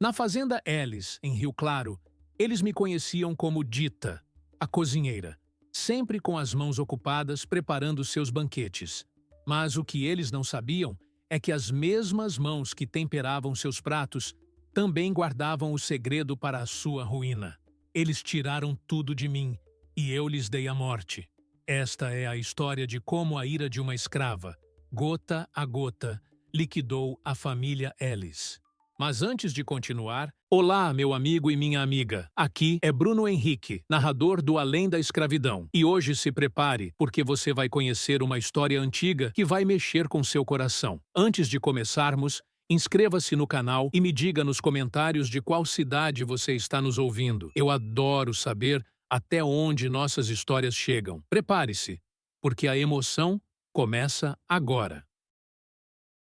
Na fazenda Ellis, em Rio Claro, eles me conheciam como Dita, a cozinheira, sempre com as mãos ocupadas preparando seus banquetes. Mas o que eles não sabiam é que as mesmas mãos que temperavam seus pratos também guardavam o segredo para a sua ruína. Eles tiraram tudo de mim e eu lhes dei a morte. Esta é a história de como a ira de uma escrava, gota a gota, liquidou a família Ellis. Mas antes de continuar, olá, meu amigo e minha amiga. Aqui é Bruno Henrique, narrador do Além da Escravidão. E hoje se prepare, porque você vai conhecer uma história antiga que vai mexer com seu coração. Antes de começarmos, inscreva-se no canal e me diga nos comentários de qual cidade você está nos ouvindo. Eu adoro saber até onde nossas histórias chegam. Prepare-se, porque a emoção começa agora.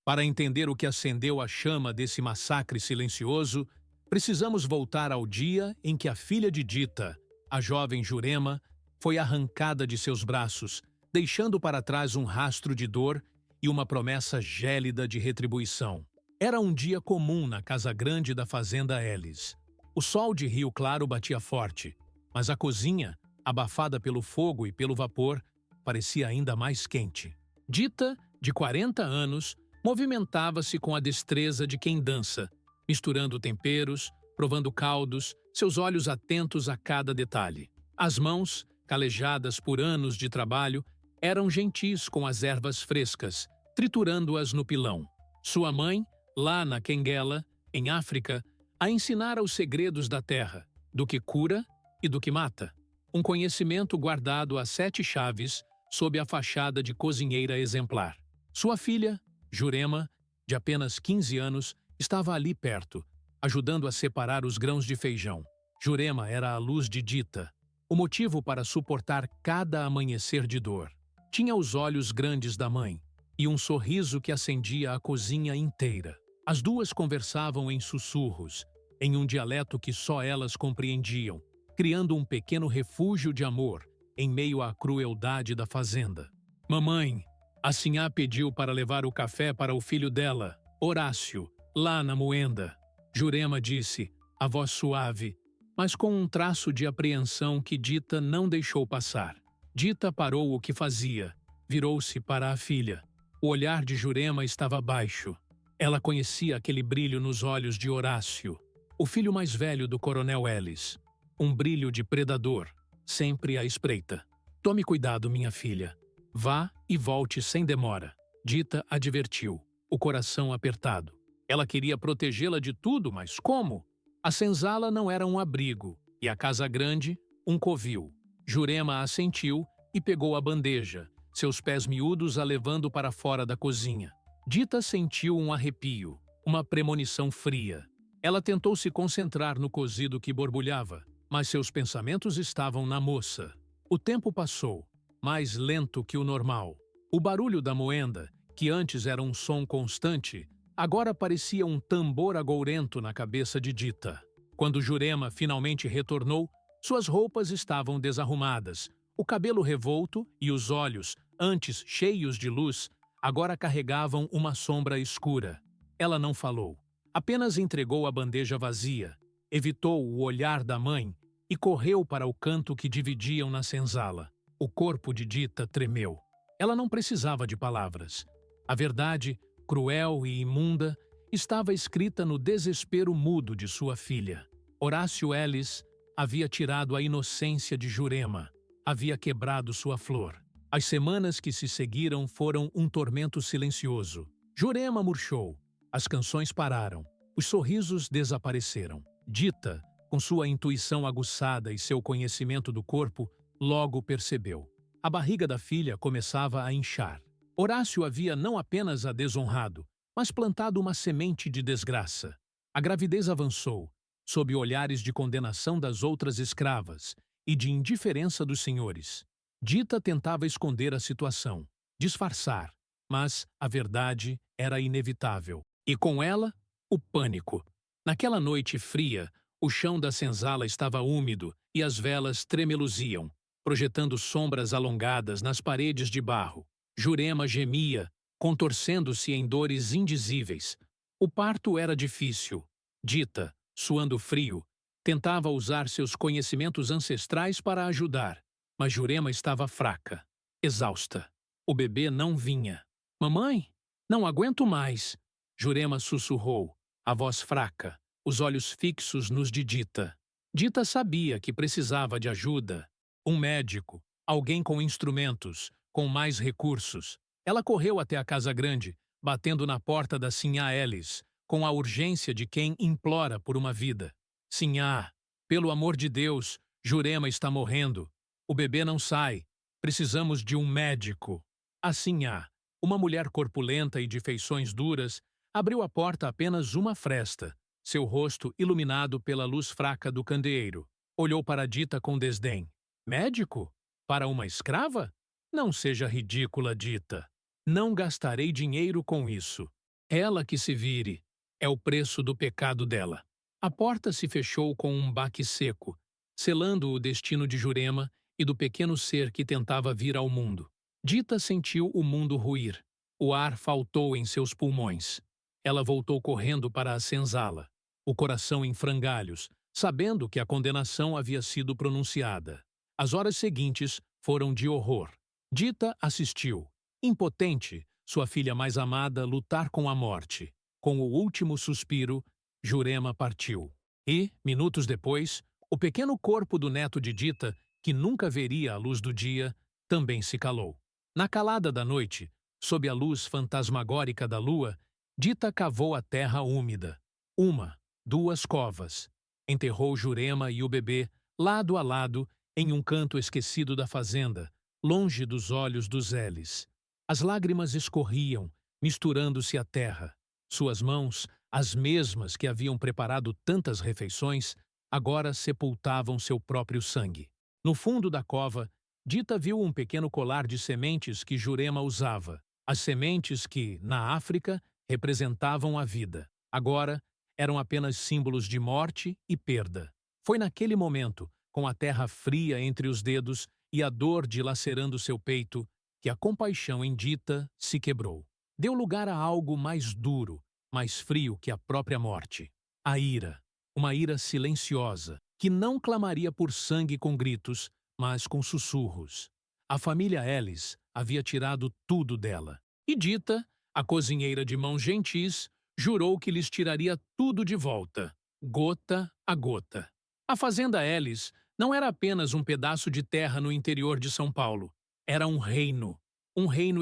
Para entender o que acendeu a chama desse massacre silencioso, precisamos voltar ao dia em que a filha de Dita, a jovem Jurema, foi arrancada de seus braços, deixando para trás um rastro de dor e uma promessa gélida de retribuição. Era um dia comum na casa grande da fazenda Ellis. O sol de Rio Claro batia forte, mas a cozinha, abafada pelo fogo e pelo vapor, parecia ainda mais quente. Dita, de 40 anos, movimentava-se com a destreza de quem dança, misturando temperos, provando caldos, seus olhos atentos a cada detalhe. As mãos, calejadas por anos de trabalho, eram gentis com as ervas frescas, triturando-as no pilão. Sua mãe, lá na Quenguela, em África, a ensinara os segredos da terra, do que cura e do que mata. Um conhecimento guardado a 7 chaves sob a fachada de cozinheira exemplar. Sua filha, Jurema, de apenas 15 anos, estava ali perto, ajudando a separar os grãos de feijão. Jurema era a luz de Dita, o motivo para suportar cada amanhecer de dor. Tinha os olhos grandes da mãe e um sorriso que acendia a cozinha inteira. As duas conversavam em sussurros, em um dialeto que só elas compreendiam, criando um pequeno refúgio de amor em meio à crueldade da fazenda. Mamãe, a sinhá pediu para levar o café para o filho dela, Horácio, lá na moenda. Jurema disse, a voz suave, mas com um traço de apreensão que Dita não deixou passar. Dita parou o que fazia, virou-se para a filha. O olhar de Jurema estava baixo. Ela conhecia aquele brilho nos olhos de Horácio, o filho mais velho do coronel Ellis. Um brilho de predador, sempre à espreita. Tome cuidado, minha filha. Vá e volte sem demora. Dita advertiu, o coração apertado. Ela queria protegê-la de tudo, mas como? A senzala não era um abrigo, e a casa grande, um covil. Jurema assentiu e pegou a bandeja, seus pés miúdos a levando para fora da cozinha. Dita sentiu um arrepio, uma premonição fria. Ela tentou se concentrar no cozido que borbulhava, mas seus pensamentos estavam na moça. O tempo passou, mais lento que o normal. O barulho da moenda, que antes era um som constante, agora parecia um tambor agourento na cabeça de Dita. Quando Jurema finalmente retornou, suas roupas estavam desarrumadas, o cabelo revolto e os olhos, antes cheios de luz, agora carregavam uma sombra escura. Ela não falou, apenas entregou a bandeja vazia, evitou o olhar da mãe e correu para o canto que dividiam na senzala. O corpo de Dita tremeu. Ela não precisava de palavras. A verdade, cruel e imunda, estava escrita no desespero mudo de sua filha. Horácio Ellis havia tirado a inocência de Jurema, havia quebrado sua flor. As semanas que se seguiram foram um tormento silencioso. Jurema murchou, as canções pararam, os sorrisos desapareceram. Dita, com sua intuição aguçada e seu conhecimento do corpo, logo percebeu. A barriga da filha começava a inchar. Horácio havia não apenas a desonrado, mas plantado uma semente de desgraça. A gravidez avançou, sob olhares de condenação das outras escravas e de indiferença dos senhores. Dita tentava esconder a situação, disfarçar, mas a verdade era inevitável. E com ela, o pânico. Naquela noite fria, o chão da senzala estava úmido e as velas tremeluziam, projetando sombras alongadas nas paredes de barro. Jurema gemia, contorcendo-se em dores indizíveis. O parto era difícil. Dita, Suando frio, tentava usar seus conhecimentos ancestrais para ajudar, mas Jurema estava fraca, exausta. O bebê não vinha. Mamãe, não aguento mais. Jurema sussurrou, a voz fraca, os olhos fixos nos de Dita. Dita sabia que precisava de ajuda. Um médico, alguém com instrumentos, com mais recursos. Ela correu até a casa grande, batendo na porta da Sinhá Elis, com a urgência de quem implora por uma vida. Sinhá, pelo amor de Deus, Jurema está morrendo. O bebê não sai. Precisamos de um médico. A Sinhá, uma mulher corpulenta e de feições duras, abriu a porta apenas uma fresta, seu rosto iluminado pela luz fraca do candeeiro. Olhou para Dita com desdém. Médico? Para uma escrava? Não seja ridícula, Dita. Não gastarei dinheiro com isso. Ela que se vire. É o preço do pecado dela. A porta se fechou com um baque seco, selando o destino de Jurema e do pequeno ser que tentava vir ao mundo. Dita sentiu o mundo ruir. O ar faltou em seus pulmões. Ela voltou correndo para a senzala, o coração em frangalhos, sabendo que a condenação havia sido pronunciada. As horas seguintes foram de horror. Dita assistiu, impotente, sua filha mais amada lutar com a morte. Com o último suspiro, Jurema partiu. E, minutos depois, o pequeno corpo do neto de Dita, que nunca veria a luz do dia, também se calou. Na calada da noite, sob a luz fantasmagórica da lua, Dita cavou a terra úmida. 1, 2 covas. Enterrou Jurema e o bebê, lado a lado, em um canto esquecido da fazenda, longe dos olhos dos Elis. As lágrimas escorriam, misturando-se à terra. Suas mãos, as mesmas que haviam preparado tantas refeições, agora sepultavam seu próprio sangue. No fundo da cova, Dita viu um pequeno colar de sementes que Jurema usava. As sementes que, na África, representavam a vida. Agora, eram apenas símbolos de morte e perda. Foi naquele momento, com a terra fria entre os dedos e a dor dilacerando seu peito, que a compaixão em Dita se quebrou. Deu lugar a algo mais duro, mais frio que a própria morte. A ira, uma ira silenciosa, que não clamaria por sangue com gritos, mas com sussurros. A família Elis havia tirado tudo dela. E Dita, a cozinheira de mãos gentis, jurou que lhes tiraria tudo de volta, gota a gota. A fazenda Elis não era apenas um pedaço de terra no interior de São Paulo. Era um reino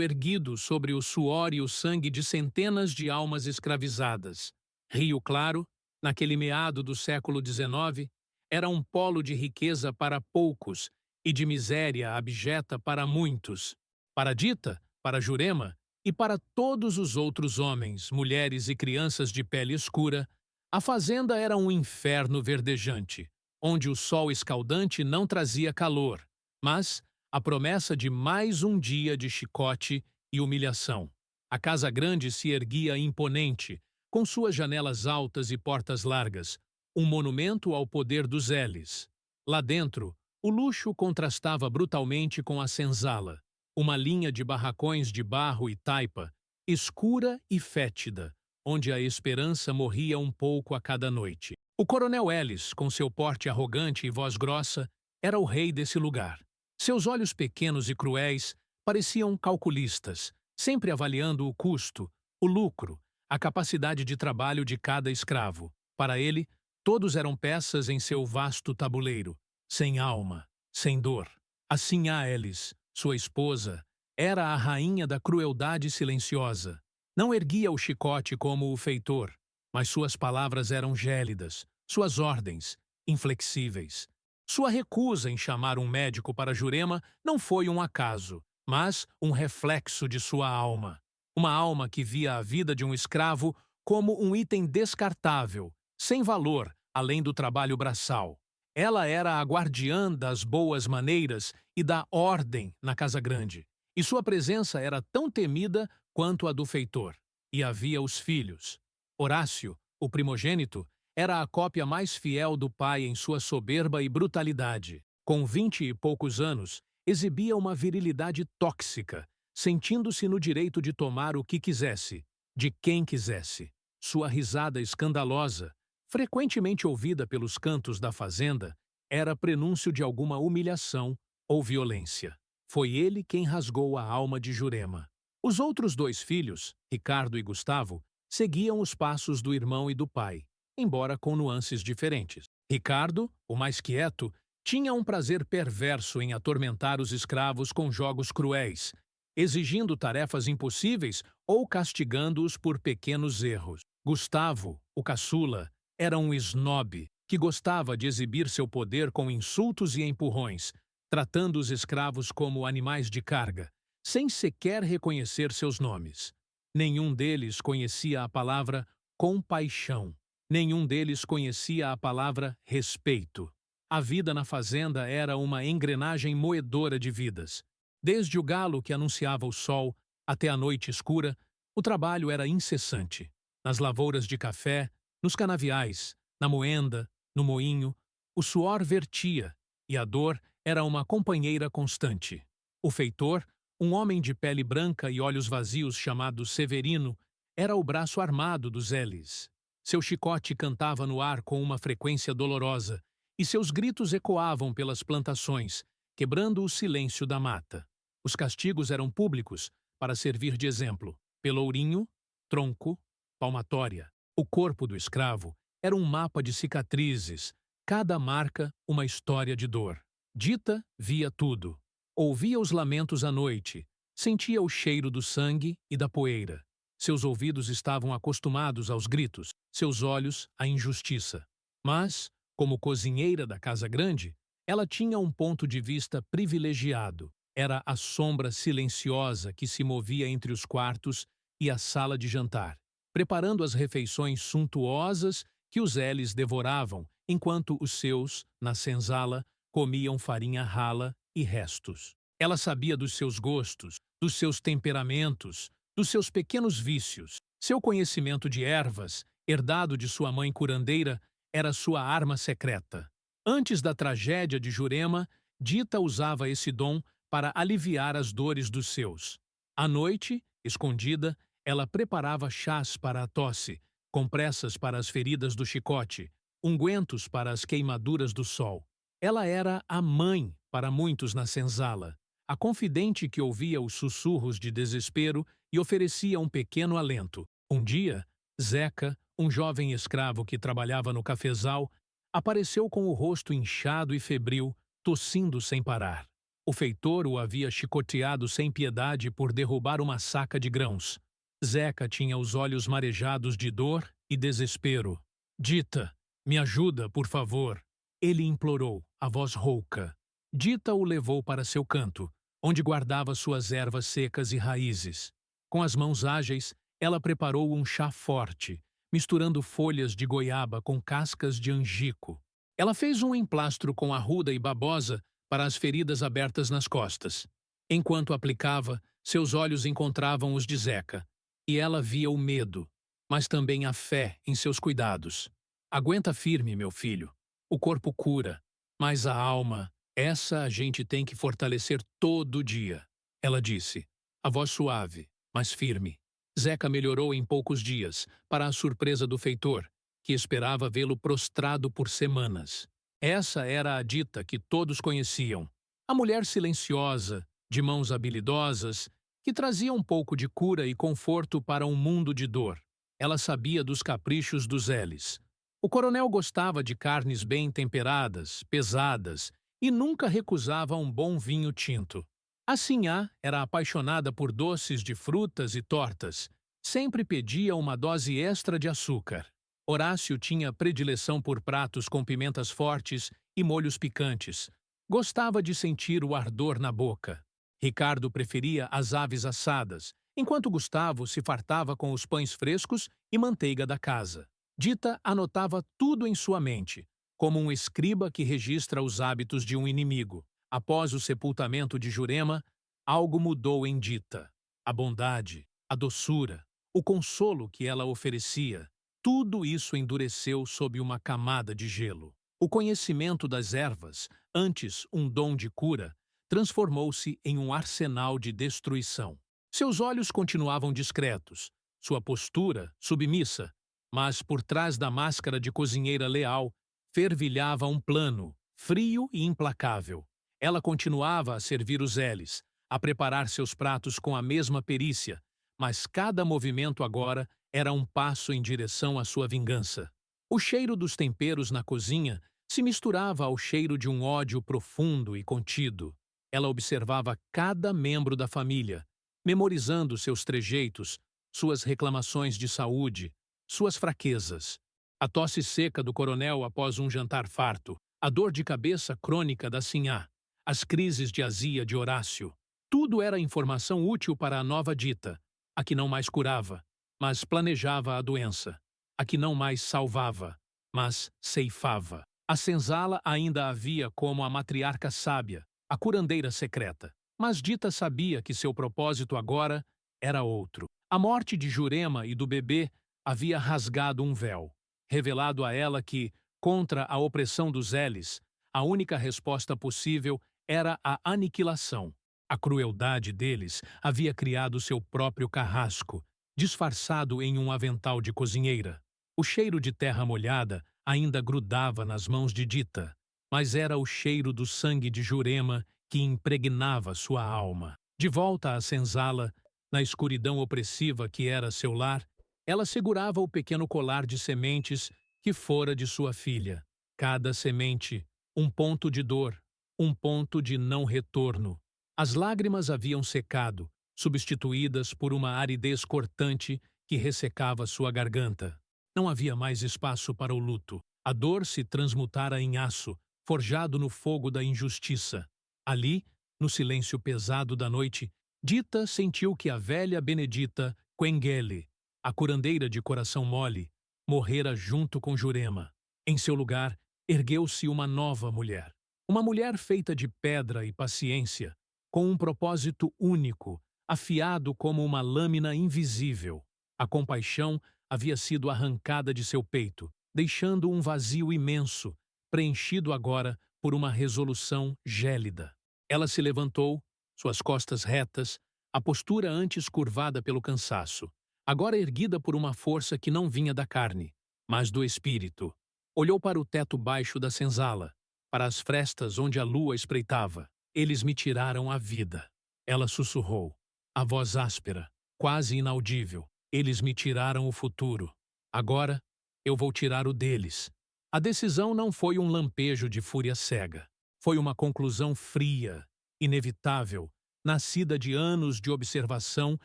erguido sobre o suor e o sangue de centenas de almas escravizadas. Rio Claro, naquele meado do século XIX, era um polo de riqueza para poucos e de miséria abjeta para muitos. Para Dita, para Jurema e para todos os outros homens, mulheres e crianças de pele escura, a fazenda era um inferno verdejante, onde o sol escaldante não trazia calor, mas a promessa de mais um dia de chicote e humilhação. A casa grande se erguia imponente, com suas janelas altas e portas largas, um monumento ao poder dos Elis. Lá dentro, o luxo contrastava brutalmente com a senzala, uma linha de barracões de barro e taipa, escura e fétida, onde a esperança morria um pouco a cada noite. O coronel Elis, com seu porte arrogante e voz grossa, era o rei desse lugar. Seus olhos pequenos e cruéis pareciam calculistas, sempre avaliando o custo, o lucro, a capacidade de trabalho de cada escravo. Para ele, todos eram peças em seu vasto tabuleiro, sem alma, sem dor. Assim a Elis, sua esposa, era a rainha da crueldade silenciosa. Não erguia o chicote como o feitor, mas suas palavras eram gélidas, suas ordens, inflexíveis. Sua recusa em chamar um médico para Jurema não foi um acaso, mas um reflexo de sua alma. Uma alma que via a vida de um escravo como um item descartável, sem valor, além do trabalho braçal. Ela era a guardiã das boas maneiras e da ordem na Casa Grande, e sua presença era tão temida quanto a do feitor. E havia os filhos. Horácio, o primogênito, era a cópia mais fiel do pai em sua soberba e brutalidade. Com 20 e poucos anos, exibia uma virilidade tóxica, sentindo-se no direito de tomar o que quisesse, de quem quisesse. Sua risada escandalosa, frequentemente ouvida pelos cantos da fazenda, era prenúncio de alguma humilhação ou violência. Foi ele quem rasgou a alma de Jurema. Os outros dois filhos, Ricardo e Gustavo, seguiam os passos do irmão e do pai, embora com nuances diferentes. Ricardo, o mais quieto, tinha um prazer perverso em atormentar os escravos com jogos cruéis, exigindo tarefas impossíveis ou castigando-os por pequenos erros. Gustavo, o caçula, era um esnobe que gostava de exibir seu poder com insultos e empurrões, tratando os escravos como animais de carga, sem sequer reconhecer seus nomes. Nenhum deles conhecia a palavra compaixão. Nenhum deles conhecia a palavra respeito. A vida na fazenda era uma engrenagem moedora de vidas. Desde o galo que anunciava o sol até a noite escura, o trabalho era incessante. Nas lavouras de café, nos canaviais, na moenda, no moinho, o suor vertia e a dor era uma companheira constante. O feitor, um homem de pele branca e olhos vazios chamado Severino, era o braço armado dos Elis. Seu chicote cantava no ar com uma frequência dolorosa, e seus gritos ecoavam pelas plantações, quebrando o silêncio da mata. Os castigos eram públicos, para servir de exemplo: pelourinho, tronco, palmatória. O corpo do escravo era um mapa de cicatrizes, cada marca uma história de dor. Dita via tudo. Ouvia os lamentos à noite, sentia o cheiro do sangue e da poeira. Seus ouvidos estavam acostumados aos gritos, seus olhos à injustiça. Mas, como cozinheira da casa grande, ela tinha um ponto de vista privilegiado. Era a sombra silenciosa que se movia entre os quartos e a sala de jantar, preparando as refeições suntuosas que os Elis devoravam, enquanto os seus, na senzala, comiam farinha rala e restos. Ela sabia dos seus gostos, dos seus temperamentos, dos seus pequenos vícios. Seu conhecimento de ervas, herdado de sua mãe curandeira, era sua arma secreta. Antes da tragédia de Jurema, Dita usava esse dom para aliviar as dores dos seus. À noite, escondida, ela preparava chás para a tosse, compressas para as feridas do chicote, ungüentos para as queimaduras do sol. Ela era a mãe para muitos na senzala, a confidente que ouvia os sussurros de desespero e oferecia um pequeno alento. Um dia, Zeca, um jovem escravo que trabalhava no cafezal, apareceu com o rosto inchado e febril, tossindo sem parar. O feitor o havia chicoteado sem piedade por derrubar uma saca de grãos. Zeca tinha os olhos marejados de dor e desespero. "Dita, me ajuda, por favor", ele implorou, a voz rouca. Dita o levou para seu canto, onde guardava suas ervas secas e raízes. Com as mãos ágeis, ela preparou um chá forte, misturando folhas de goiaba com cascas de angico. Ela fez um emplastro com arruda e babosa para as feridas abertas nas costas. Enquanto aplicava, seus olhos encontravam os de Zeca, e ela via o medo, mas também a fé em seus cuidados. "Aguenta firme, meu filho. O corpo cura, mas a alma, essa a gente tem que fortalecer todo dia", ela disse, a voz suave, mas firme. Zeca melhorou em poucos dias, para a surpresa do feitor, que esperava vê-lo prostrado por semanas. Essa era a Dita que todos conheciam. A mulher silenciosa, de mãos habilidosas, que trazia um pouco de cura e conforto para um mundo de dor. Ela sabia dos caprichos dos Elis. O coronel gostava de carnes bem temperadas, pesadas, e nunca recusava um bom vinho tinto. A Sinhá era apaixonada por doces de frutas e tortas. Sempre pedia uma dose extra de açúcar. Horácio tinha predileção por pratos com pimentas fortes e molhos picantes. Gostava de sentir o ardor na boca. Ricardo preferia as aves assadas, enquanto Gustavo se fartava com os pães frescos e manteiga da casa. Dita anotava tudo em sua mente, como um escriba que registra os hábitos de um inimigo. Após o sepultamento de Jurema, algo mudou em Dita. A bondade, a doçura, o consolo que ela oferecia, tudo isso endureceu sob uma camada de gelo. O conhecimento das ervas, antes um dom de cura, transformou-se em um arsenal de destruição. Seus olhos continuavam discretos, sua postura submissa, Mas por trás da máscara de cozinheira leal, fervilhava um plano, frio e implacável. Ela continuava a servir os L's, a preparar seus pratos com a mesma perícia, mas cada movimento agora era um passo em direção à sua vingança. O cheiro dos temperos na cozinha se misturava ao cheiro de um ódio profundo e contido. Ela observava cada membro da família, memorizando seus trejeitos, suas reclamações de saúde, suas fraquezas. A tosse seca do coronel após um jantar farto, a dor de cabeça crônica da Sinhá, as crises de azia de Horácio. Tudo era informação útil para a nova Dita, a que não mais curava, mas planejava a doença, a que não mais salvava, mas ceifava. A senzala ainda havia como a matriarca sábia, a curandeira secreta. Mas Dita sabia que seu propósito agora era outro. A morte de Jurema e do bebê havia rasgado um véu, revelado a ela que, contra a opressão dos L's, a única resposta possível era a aniquilação. A crueldade deles havia criado seu próprio carrasco, disfarçado em um avental de cozinheira. O cheiro de terra molhada ainda grudava nas mãos de Dita, mas era o cheiro do sangue de Jurema que impregnava sua alma. De volta à senzala, na escuridão opressiva que era seu lar, ela segurava o pequeno colar de sementes que fora de sua filha. Cada semente, um ponto de dor, um ponto de não retorno. As lágrimas haviam secado, substituídas por uma aridez cortante que ressecava sua garganta. Não havia mais espaço para o luto. A dor se transmutara em aço, forjado no fogo da injustiça. Ali, no silêncio pesado da noite, Dita sentiu que a velha Benedita Quengele, a curandeira de coração mole, morrera junto com Jurema. Em seu lugar, ergueu-se uma nova mulher. Uma mulher feita de pedra e paciência, com um propósito único, afiado como uma lâmina invisível. A compaixão havia sido arrancada de seu peito, deixando um vazio imenso, preenchido agora por uma resolução gélida. Ela se levantou, suas costas retas, a postura antes curvada pelo cansaço, agora erguida por uma força que não vinha da carne, mas do espírito. Olhou para o teto baixo da senzala, para as frestas onde a lua espreitava. Eles me tiraram a vida. Ela sussurrou, a voz áspera, quase inaudível. Eles me tiraram o futuro. Agora, eu vou tirar o deles. A decisão não foi um lampejo de fúria cega. Foi uma conclusão fria, inevitável, nascida de anos de observação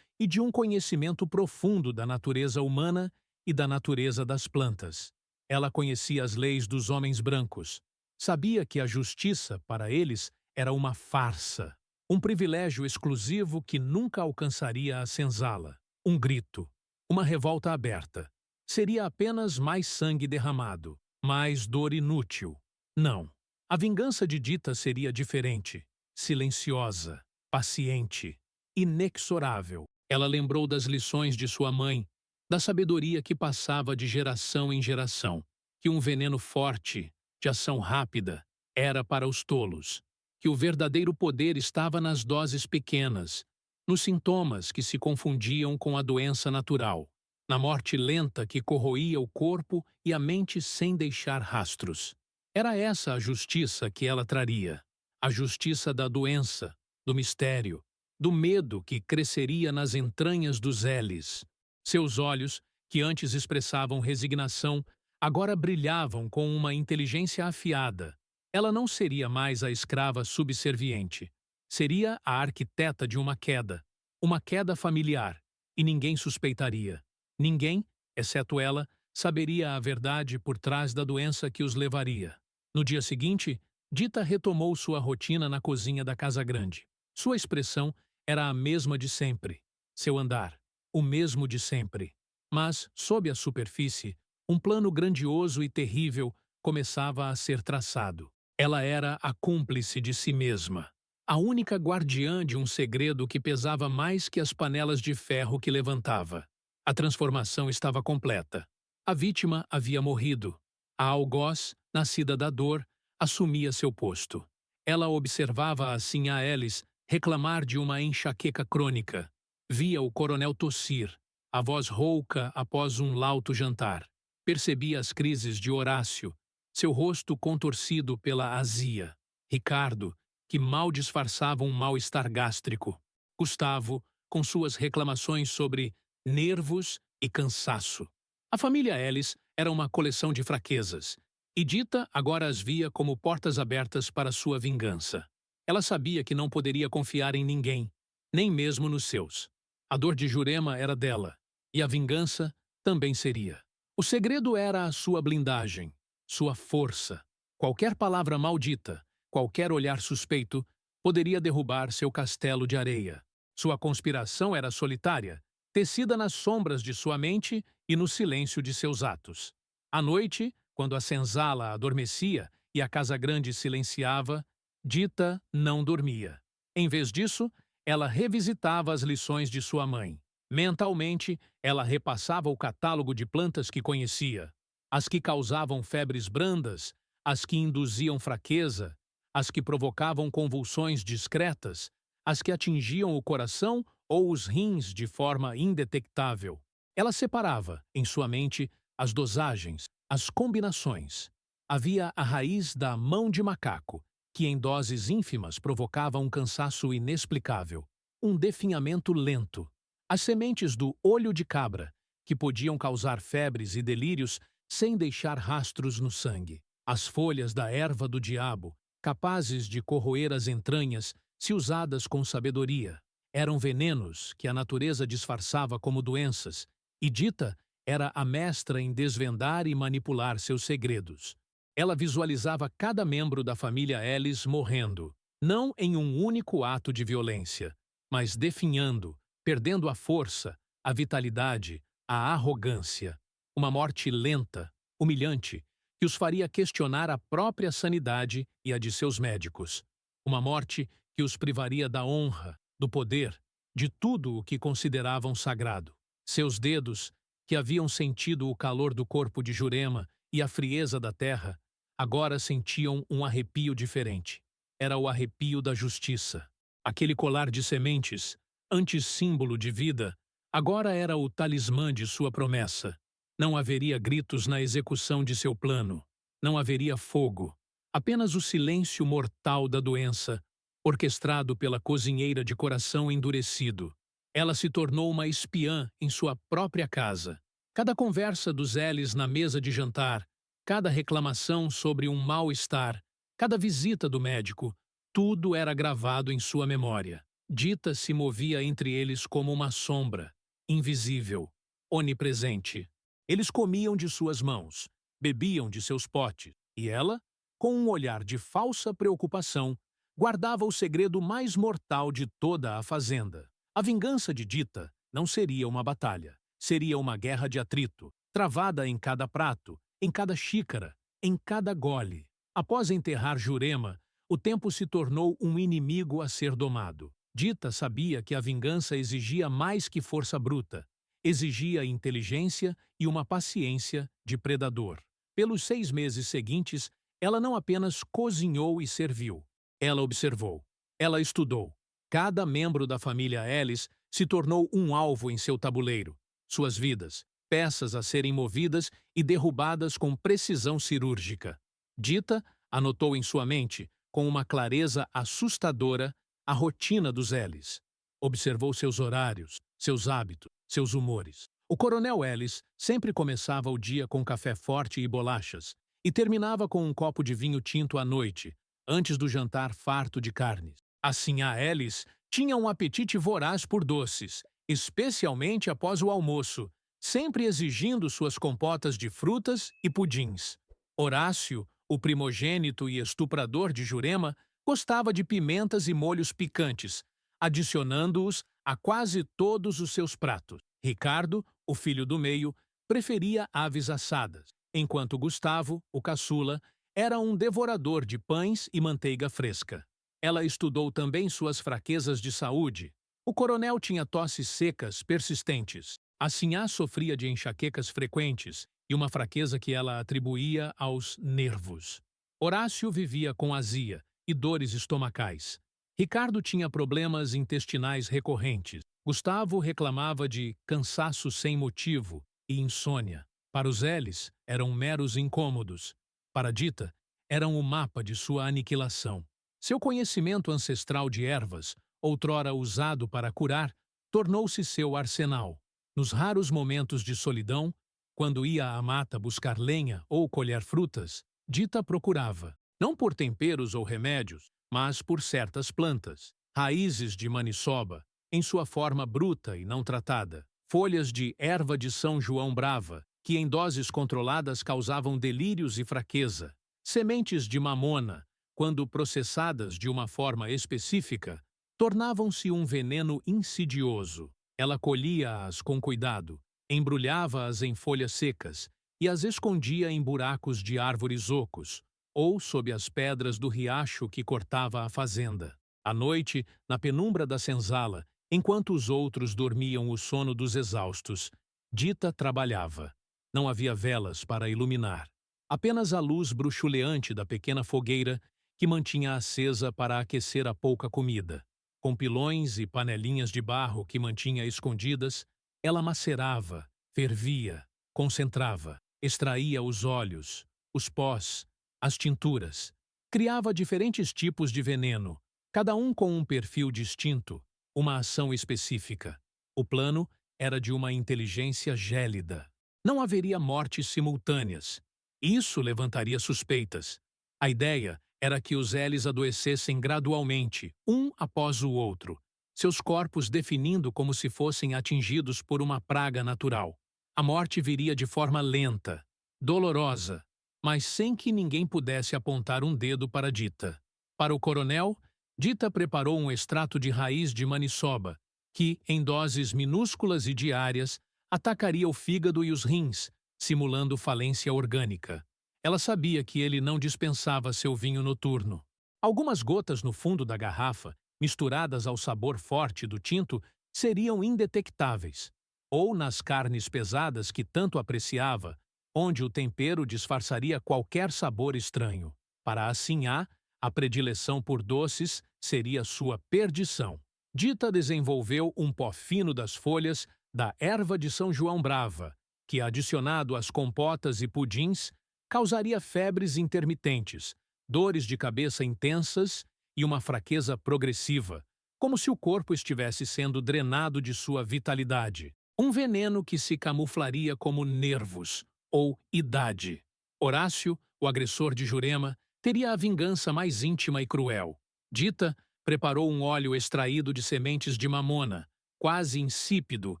e de um conhecimento profundo da natureza humana e da natureza das plantas. Ela conhecia as leis dos homens brancos. Sabia que a justiça, para eles, era uma farsa, um privilégio exclusivo que nunca alcançaria a senzala. Um grito, uma revolta aberta. Seria apenas mais sangue derramado, mais dor inútil. Não. A vingança de Dita seria diferente, silenciosa, paciente, inexorável. Ela lembrou das lições de sua mãe, da sabedoria que passava de geração em geração, que um veneno forte, de ação rápida, era para os tolos, que o verdadeiro poder estava nas doses pequenas, nos sintomas que se confundiam com a doença natural, na morte lenta que corroía o corpo e a mente sem deixar rastros. Era essa a justiça que ela traria, a justiça da doença, do mistério, do medo que cresceria nas entranhas dos L's. Seus olhos, que antes expressavam resignação, agora brilhavam com uma inteligência afiada. Ela não seria mais a escrava subserviente. Seria a arquiteta de uma queda familiar, e ninguém suspeitaria. Ninguém, exceto ela, saberia a verdade por trás da doença que os levaria. No dia seguinte, Dita retomou sua rotina na cozinha da casa grande. Sua expressão era a mesma de sempre. Seu andar, o mesmo de sempre. Mas, sob a superfície, um plano grandioso e terrível começava a ser traçado. Ela era a cúmplice de si mesma, a única guardiã de um segredo que pesava mais que as panelas de ferro que levantava. A transformação estava completa. A vítima havia morrido. A algoz, nascida da dor, assumia seu posto. Ela observava assim a Alice reclamar de uma enxaqueca crônica. Via o coronel tossir, a voz rouca após um lauto jantar. Percebia as crises de Horácio, seu rosto contorcido pela azia. Ricardo, que mal disfarçava um mal-estar gástrico. Gustavo, com suas reclamações sobre nervos e cansaço. A família Ellis era uma coleção de fraquezas, e Dita agora as via como portas abertas para sua vingança. Ela sabia que não poderia confiar em ninguém, nem mesmo nos seus. A dor de Jurema era dela, e a vingança também seria. O segredo era a sua blindagem, sua força. Qualquer palavra maldita, qualquer olhar suspeito, poderia derrubar seu castelo de areia. Sua conspiração era solitária, tecida nas sombras de sua mente e no silêncio de seus atos. À noite, quando a senzala adormecia e a casa grande silenciava, Dita não dormia. Em vez disso, ela revisitava as lições de sua mãe. Mentalmente, ela repassava o catálogo de plantas que conhecia, as que causavam febres brandas, as que induziam fraqueza, as que provocavam convulsões discretas, as que atingiam o coração ou os rins de forma indetectável. Ela separava, em sua mente, as dosagens, as combinações. Havia a raiz da mão de macaco, que em doses ínfimas provocava um cansaço inexplicável, um definhamento lento. As sementes do olho de cabra, que podiam causar febres e delírios sem deixar rastros no sangue. As folhas da erva do diabo, capazes de corroer as entranhas se usadas com sabedoria. Eram venenos que a natureza disfarçava como doenças, e Dita era a mestra em desvendar e manipular seus segredos. Ela visualizava cada membro da família Ellis morrendo, não em um único ato de violência, mas definhando, perdendo a força, a vitalidade, a arrogância. Uma morte lenta, humilhante, que os faria questionar a própria sanidade e a de seus médicos. Uma morte que os privaria da honra, do poder, de tudo o que consideravam sagrado. Seus dedos, que haviam sentido o calor do corpo de Jurema e a frieza da terra, agora sentiam um arrepio diferente. Era o arrepio da justiça. Aquele colar de sementes, antes símbolo de vida, agora era o talismã de sua promessa. Não haveria gritos na execução de seu plano. Não haveria fogo. Apenas o silêncio mortal da doença, orquestrado pela cozinheira de coração endurecido. Ela se tornou uma espiã em sua própria casa. Cada conversa dos Ellis na mesa de jantar, cada reclamação sobre um mal-estar, cada visita do médico, tudo era gravado em sua memória. Dita se movia entre eles como uma sombra, invisível, onipresente. Eles comiam de suas mãos, bebiam de seus potes, e ela, com um olhar de falsa preocupação, guardava o segredo mais mortal de toda a fazenda. A vingança de Dita não seria uma batalha, seria uma guerra de atrito, travada em cada prato, em cada xícara, em cada gole. Após enterrar Jurema, o tempo se tornou um inimigo a ser domado. Dita sabia que a vingança exigia mais que força bruta, exigia inteligência e uma paciência de predador. Pelos 6 meses seguintes, ela não apenas cozinhou e serviu. Ela observou. Ela estudou. Cada membro da família Ellis se tornou um alvo em seu tabuleiro. Suas vidas, peças a serem movidas e derrubadas com precisão cirúrgica. Dita anotou em sua mente, com uma clareza assustadora, a rotina dos Ellis. Observou seus horários, seus hábitos, seus humores. O coronel Ellis sempre começava o dia com café forte e bolachas, e terminava com um copo de vinho tinto à noite, antes do jantar farto de carnes. Assim, a Ellis tinha um apetite voraz por doces, especialmente após o almoço, sempre exigindo suas compotas de frutas e pudins. Horácio, o primogênito e estuprador de Jurema, gostava de pimentas e molhos picantes, adicionando-os a quase todos os seus pratos. Ricardo, o filho do meio, preferia aves assadas, enquanto Gustavo, o caçula, era um devorador de pães e manteiga fresca. Ela estudou também suas fraquezas de saúde. O coronel tinha tosses secas persistentes. A sinhá sofria de enxaquecas frequentes e uma fraqueza que ela atribuía aos nervos. Horácio vivia com azia e dores estomacais. Ricardo tinha problemas intestinais recorrentes. Gustavo reclamava de cansaço sem motivo e insônia. Para os Elis, eram meros incômodos. Para Dita, eram o mapa de sua aniquilação. Seu conhecimento ancestral de ervas, outrora usado para curar, tornou-se seu arsenal. Nos raros momentos de solidão, quando ia à mata buscar lenha ou colher frutas, Dita procurava, não por temperos ou remédios, mas por certas plantas, raízes de maniçoba, em sua forma bruta e não tratada, folhas de erva de São João Brava, que em doses controladas causavam delírios e fraqueza, sementes de mamona, quando processadas de uma forma específica, tornavam-se um veneno insidioso. Ela colhia-as com cuidado, embrulhava-as em folhas secas e as escondia em buracos de árvores ocos, ou sob as pedras do riacho que cortava a fazenda. À noite, na penumbra da senzala, enquanto os outros dormiam o sono dos exaustos, Dita trabalhava. Não havia velas para iluminar. Apenas a luz bruxuleante da pequena fogueira que mantinha acesa para aquecer a pouca comida. Com pilões e panelinhas de barro que mantinha escondidas, ela macerava, fervia, concentrava, extraía os óleos, os pós, as tinturas. Criava diferentes tipos de veneno, cada um com um perfil distinto, uma ação específica. O plano era de uma inteligência gélida. Não haveria mortes simultâneas. Isso levantaria suspeitas. A ideia era que os Elis adoecessem gradualmente, um após o outro, seus corpos definindo como se fossem atingidos por uma praga natural. A morte viria de forma lenta, dolorosa, mas sem que ninguém pudesse apontar um dedo para Dita. Para o coronel, Dita preparou um extrato de raiz de maniçoba, que, em doses minúsculas e diárias, atacaria o fígado e os rins, simulando falência orgânica. Ela sabia que ele não dispensava seu vinho noturno. Algumas gotas no fundo da garrafa, misturadas ao sabor forte do tinto, seriam indetectáveis. Ou nas carnes pesadas que tanto apreciava, onde o tempero disfarçaria qualquer sabor estranho. Para a Sinhá, a predileção por doces seria sua perdição. Dita desenvolveu um pó fino das folhas da erva de São João Brava, que, adicionado às compotas e pudins, causaria febres intermitentes, dores de cabeça intensas e uma fraqueza progressiva, como se o corpo estivesse sendo drenado de sua vitalidade. Um veneno que se camuflaria como nervos ou idade. Horácio, o agressor de Jurema, teria a vingança mais íntima e cruel. Dita preparou um óleo extraído de sementes de mamona, quase insípido,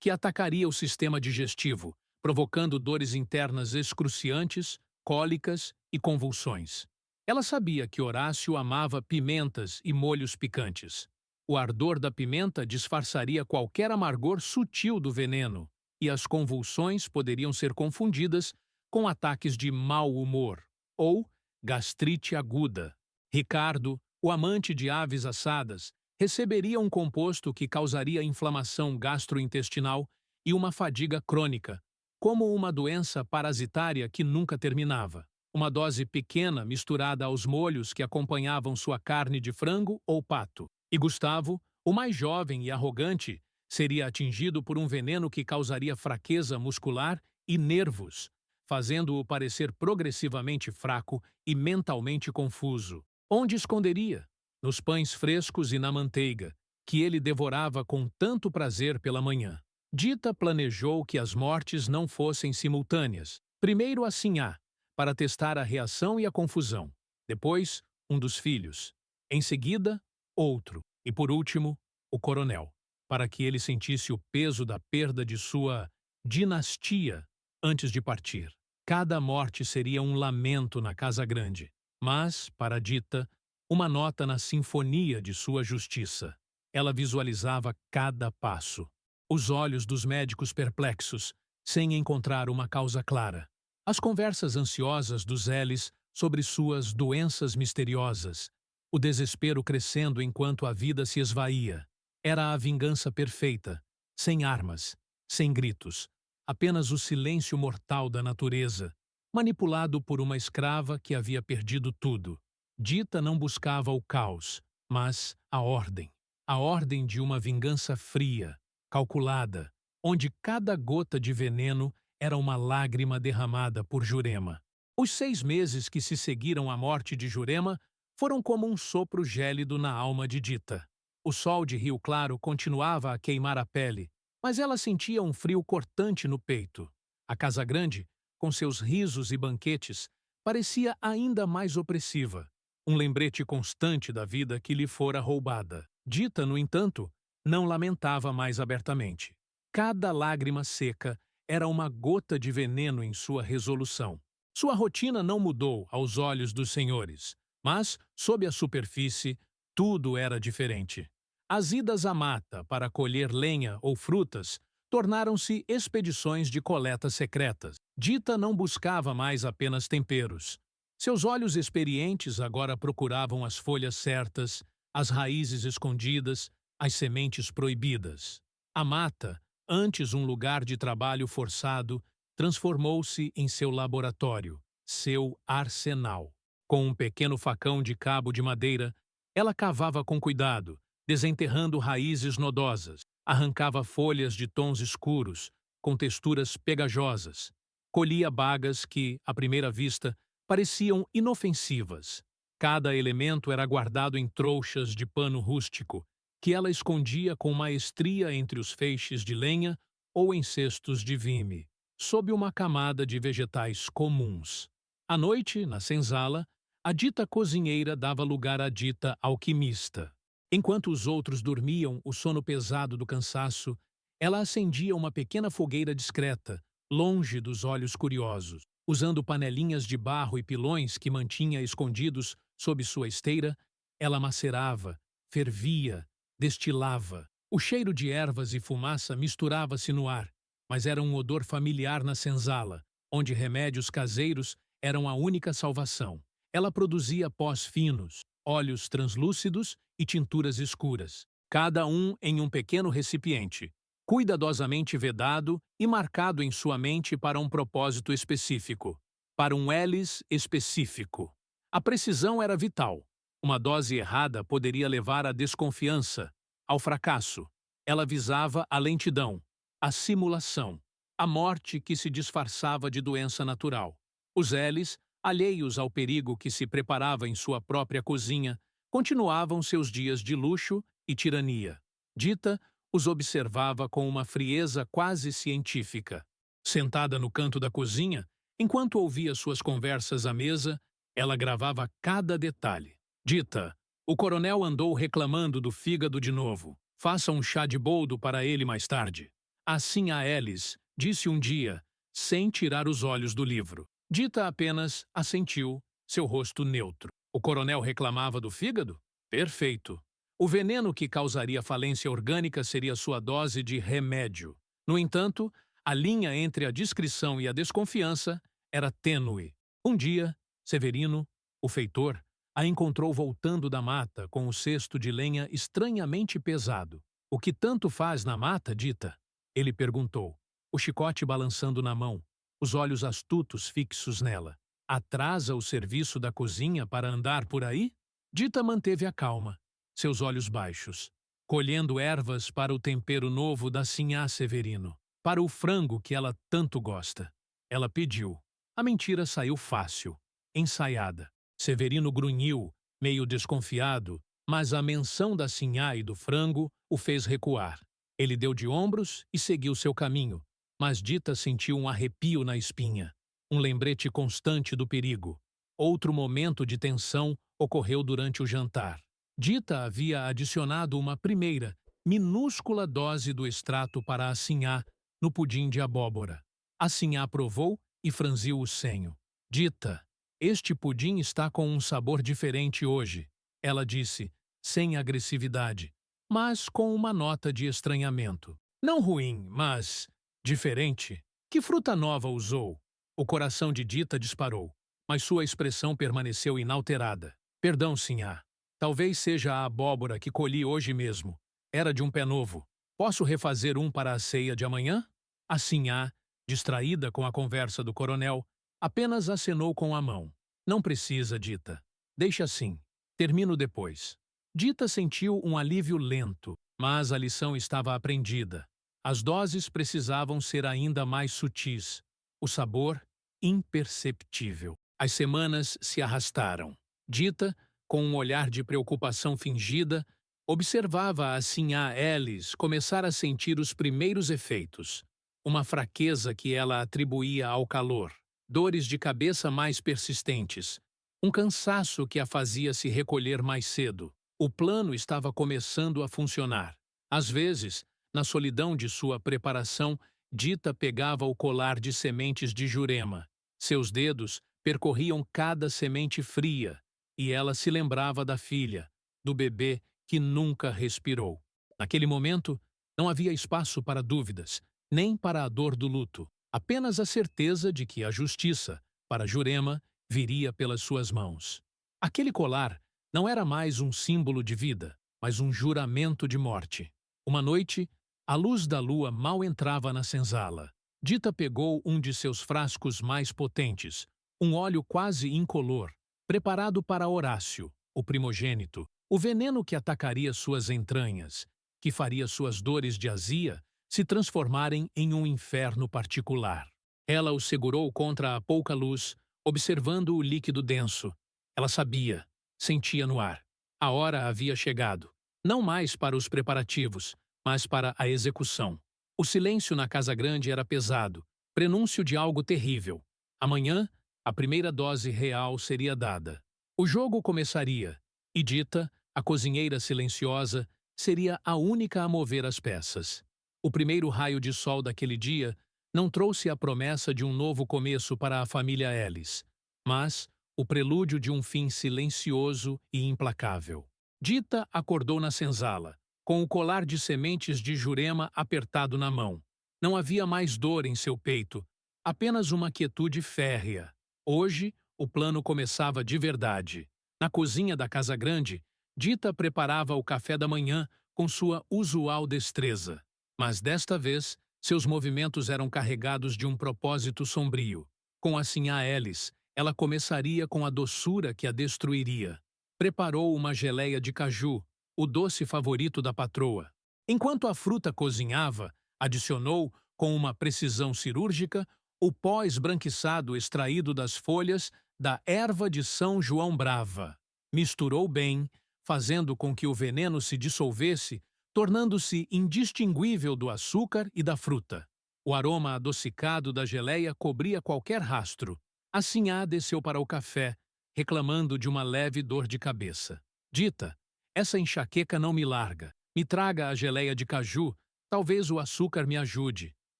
que atacaria o sistema digestivo, provocando dores internas excruciantes, cólicas e convulsões. Ela sabia que Horácio amava pimentas e molhos picantes. O ardor da pimenta disfarçaria qualquer amargor sutil do veneno, e as convulsões poderiam ser confundidas com ataques de mau humor ou gastrite aguda. Ricardo, o amante de aves assadas, receberia um composto que causaria inflamação gastrointestinal e uma fadiga crônica, como uma doença parasitária que nunca terminava. Uma dose pequena misturada aos molhos que acompanhavam sua carne de frango ou pato. E Gustavo, o mais jovem e arrogante, seria atingido por um veneno que causaria fraqueza muscular e nervos, fazendo-o parecer progressivamente fraco e mentalmente confuso. Onde esconderia? Nos pães frescos e na manteiga, que ele devorava com tanto prazer pela manhã. Dita planejou que as mortes não fossem simultâneas. Primeiro a Sinhá, para testar a reação e a confusão. Depois, um dos filhos. Em seguida, outro. E por último, o coronel, para que ele sentisse o peso da perda de sua dinastia antes de partir. Cada morte seria um lamento na Casa Grande, mas, para Dita, uma nota na sinfonia de sua justiça. Ela visualizava cada passo. Os olhos dos médicos perplexos, sem encontrar uma causa clara. As conversas ansiosas dos Elis sobre suas doenças misteriosas. O desespero crescendo enquanto a vida se esvaía. Era a vingança perfeita, sem armas, sem gritos, apenas o silêncio mortal da natureza, manipulado por uma escrava que havia perdido tudo. Dita não buscava o caos, mas a ordem de uma vingança fria, calculada, onde cada gota de veneno era uma lágrima derramada por Jurema. Os 6 meses que se seguiram à morte de Jurema foram como um sopro gélido na alma de Dita. O sol de Rio Claro continuava a queimar a pele, mas ela sentia um frio cortante no peito. A Casa Grande, com seus risos e banquetes, parecia ainda mais opressiva, um lembrete constante da vida que lhe fora roubada. Dita, no entanto, não lamentava mais abertamente. Cada lágrima seca era uma gota de veneno em sua resolução. Sua rotina não mudou aos olhos dos senhores, mas, sob a superfície, tudo era diferente. As idas à mata para colher lenha ou frutas tornaram-se expedições de coleta secretas. Dita não buscava mais apenas temperos. Seus olhos experientes agora procuravam as folhas certas, as raízes escondidas, as sementes proibidas. A mata, antes um lugar de trabalho forçado, transformou-se em seu laboratório, seu arsenal. Com um pequeno facão de cabo de madeira, ela cavava com cuidado, desenterrando raízes nodosas, arrancava folhas de tons escuros, com texturas pegajosas, colhia bagas que, à primeira vista, pareciam inofensivas. Cada elemento era guardado em trouxas de pano rústico, que ela escondia com maestria entre os feixes de lenha ou em cestos de vime, sob uma camada de vegetais comuns. À noite, na senzala, a dita cozinheira dava lugar à dita alquimista. Enquanto os outros dormiam o sono pesado do cansaço, ela acendia uma pequena fogueira discreta, longe dos olhos curiosos. Usando panelinhas de barro e pilões que mantinha escondidos sob sua esteira, ela macerava, fervia, destilava. O cheiro de ervas e fumaça misturava-se no ar, mas era um odor familiar na senzala, onde remédios caseiros eram a única salvação. Ela produzia pós finos, óleos translúcidos e tinturas escuras, cada um em um pequeno recipiente, cuidadosamente vedado e marcado em sua mente para um propósito específico, para um hélice específico. A precisão era vital. Uma dose errada poderia levar à desconfiança, ao fracasso. Ela visava a lentidão, a simulação, a morte que se disfarçava de doença natural. Os hélices, alheios ao perigo que se preparava em sua própria cozinha, continuavam seus dias de luxo e tirania. Dita os observava com uma frieza quase científica. Sentada no canto da cozinha, enquanto ouvia suas conversas à mesa, ela gravava cada detalhe. Dita, o coronel andou reclamando do fígado de novo. Faça um chá de boldo para ele mais tarde. Assim a Alice disse um dia, sem tirar os olhos do livro. Dita apenas assentiu, seu rosto neutro. O coronel reclamava do fígado? Perfeito. O veneno que causaria falência orgânica seria sua dose de remédio. No entanto, a linha entre a discrição e a desconfiança era tênue. Um dia, Severino, o feitor, a encontrou voltando da mata com o cesto de lenha estranhamente pesado. O que tanto faz na mata, Dita? Ele perguntou, o chicote balançando na mão, os olhos astutos fixos nela. Atrasa o serviço da cozinha para andar por aí? Dita manteve a calma, seus olhos baixos, colhendo ervas para o tempero novo da sinhá Severino, para o frango que ela tanto gosta. Ela pediu. A mentira saiu fácil, ensaiada. Severino grunhiu, meio desconfiado, mas a menção da sinhá e do frango o fez recuar. Ele deu de ombros e seguiu seu caminho, mas Dita sentiu um arrepio na espinha, um lembrete constante do perigo. Outro momento de tensão ocorreu durante o jantar. Dita havia adicionado uma primeira, minúscula dose do extrato para a sinhá no pudim de abóbora. A sinhá provou e franziu o senho. Dita, este pudim está com um sabor diferente hoje, ela disse, sem agressividade, mas com uma nota de estranhamento. Não ruim, mas diferente. Que fruta nova usou? O coração de Dita disparou, mas sua expressão permaneceu inalterada. Perdão, sinhá. Talvez seja a abóbora que colhi hoje mesmo. Era de um pé novo. Posso refazer um para a ceia de amanhã? A sinhá, distraída com a conversa do coronel, apenas acenou com a mão. Não precisa, Dita. Deixa assim. Termino depois. Dita sentiu um alívio lento, mas a lição estava aprendida. As doses precisavam ser ainda mais sutis, o sabor imperceptível. As semanas se arrastaram. Dita, com um olhar de preocupação fingida, observava a Sinhá Ellis começar a sentir os primeiros efeitos. Uma fraqueza que ela atribuía ao calor, dores de cabeça mais persistentes, um cansaço que a fazia se recolher mais cedo. O plano estava começando a funcionar. Às vezes, na solidão de sua preparação, Dita pegava o colar de sementes de Jurema. Seus dedos percorriam cada semente fria, e ela se lembrava da filha, do bebê que nunca respirou. Naquele momento, não havia espaço para dúvidas, nem para a dor do luto, apenas a certeza de que a justiça, para Jurema, viria pelas suas mãos. Aquele colar não era mais um símbolo de vida, mas um juramento de morte. Uma noite, a luz da lua mal entrava na senzala. Dita pegou um de seus frascos mais potentes, um óleo quase incolor, preparado para Horácio, o primogênito, o veneno que atacaria suas entranhas, que faria suas dores de azia se transformarem em um inferno particular. Ela o segurou contra a pouca luz, observando o líquido denso. Ela sabia, sentia no ar. A hora havia chegado, não mais para os preparativos, mas para a execução. O silêncio na casa grande era pesado, prenúncio de algo terrível. Amanhã, a primeira dose real seria dada. O jogo começaria, e Dita, a cozinheira silenciosa, seria a única a mover as peças. O primeiro raio de sol daquele dia não trouxe a promessa de um novo começo para a família Ellis, mas o prelúdio de um fim silencioso e implacável. Dita acordou na senzala, com o colar de sementes de Jurema apertado na mão. Não havia mais dor em seu peito, apenas uma quietude férrea. Hoje, o plano começava de verdade. Na cozinha da casa grande, Dita preparava o café da manhã com sua usual destreza. Mas desta vez, seus movimentos eram carregados de um propósito sombrio. Com a Sinhá Ellis, ela começaria com a doçura que a destruiria. Preparou uma geleia de caju, o doce favorito da patroa. Enquanto a fruta cozinhava, adicionou, com uma precisão cirúrgica, o pó esbranquiçado extraído das folhas da erva de São João Brava. Misturou bem, fazendo com que o veneno se dissolvesse, tornando-se indistinguível do açúcar e da fruta. O aroma adocicado da geleia cobria qualquer rastro. A Sinhá desceu para o café, reclamando de uma leve dor de cabeça. Dita, essa enxaqueca não me larga. Me traga a geleia de caju, talvez o açúcar me ajude.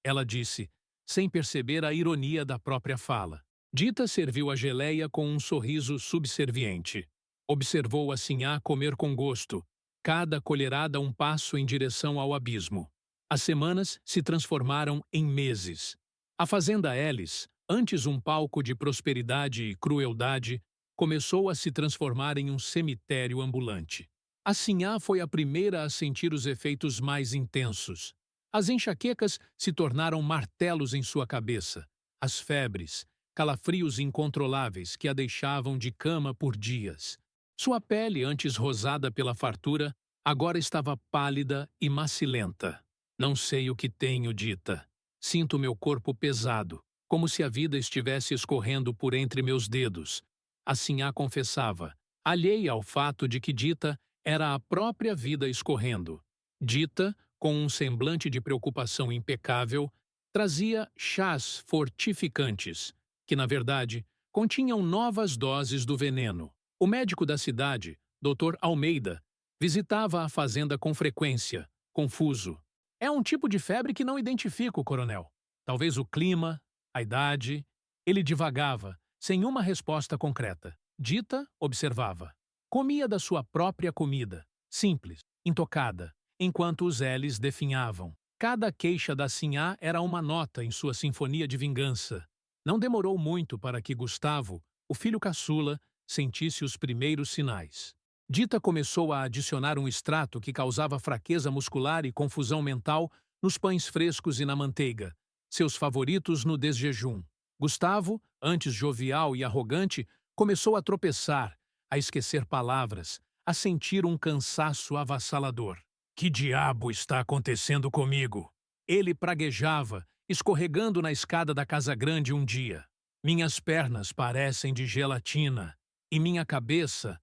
Ela disse, sem perceber a ironia da própria fala. Dita serviu a geleia com um sorriso subserviente. Observou a Sinhá comer com gosto, cada colherada um passo em direção ao abismo. As semanas se transformaram em meses. A fazenda Ellis, antes um palco de prosperidade e crueldade, começou a se transformar em um cemitério ambulante. A Sinhá foi a primeira a sentir os efeitos mais intensos. As enxaquecas se tornaram martelos em sua cabeça. As febres, calafrios incontroláveis que a deixavam de cama por dias. Sua pele, antes rosada pela fartura, agora estava pálida e macilenta. Não sei o que tenho, Dita. Sinto meu corpo pesado, como se a vida estivesse escorrendo por entre meus dedos. A Sinhá confessava, alheia ao fato de que Dita era a própria vida escorrendo. Dita, com um semblante de preocupação impecável, trazia chás fortificantes, que, na verdade, continham novas doses do veneno. O médico da cidade, Dr. Almeida, visitava a fazenda com frequência, confuso. É um tipo de febre que não identifico, coronel. Talvez o clima, a idade. Ele divagava, sem uma resposta concreta. Dita observava. Comia da sua própria comida, simples, intocada, enquanto os Ellis definhavam. Cada queixa da Sinhá era uma nota em sua sinfonia de vingança. Não demorou muito para que Gustavo, o filho caçula, sentisse os primeiros sinais. Dita começou a adicionar um extrato que causava fraqueza muscular e confusão mental nos pães frescos e na manteiga, seus favoritos no desjejum. Gustavo, antes jovial e arrogante, começou a tropeçar, a esquecer palavras, a sentir um cansaço avassalador. Que diabo está acontecendo comigo? Ele praguejava, escorregando na escada da casa grande um dia. Minhas pernas parecem de gelatina, e minha cabeça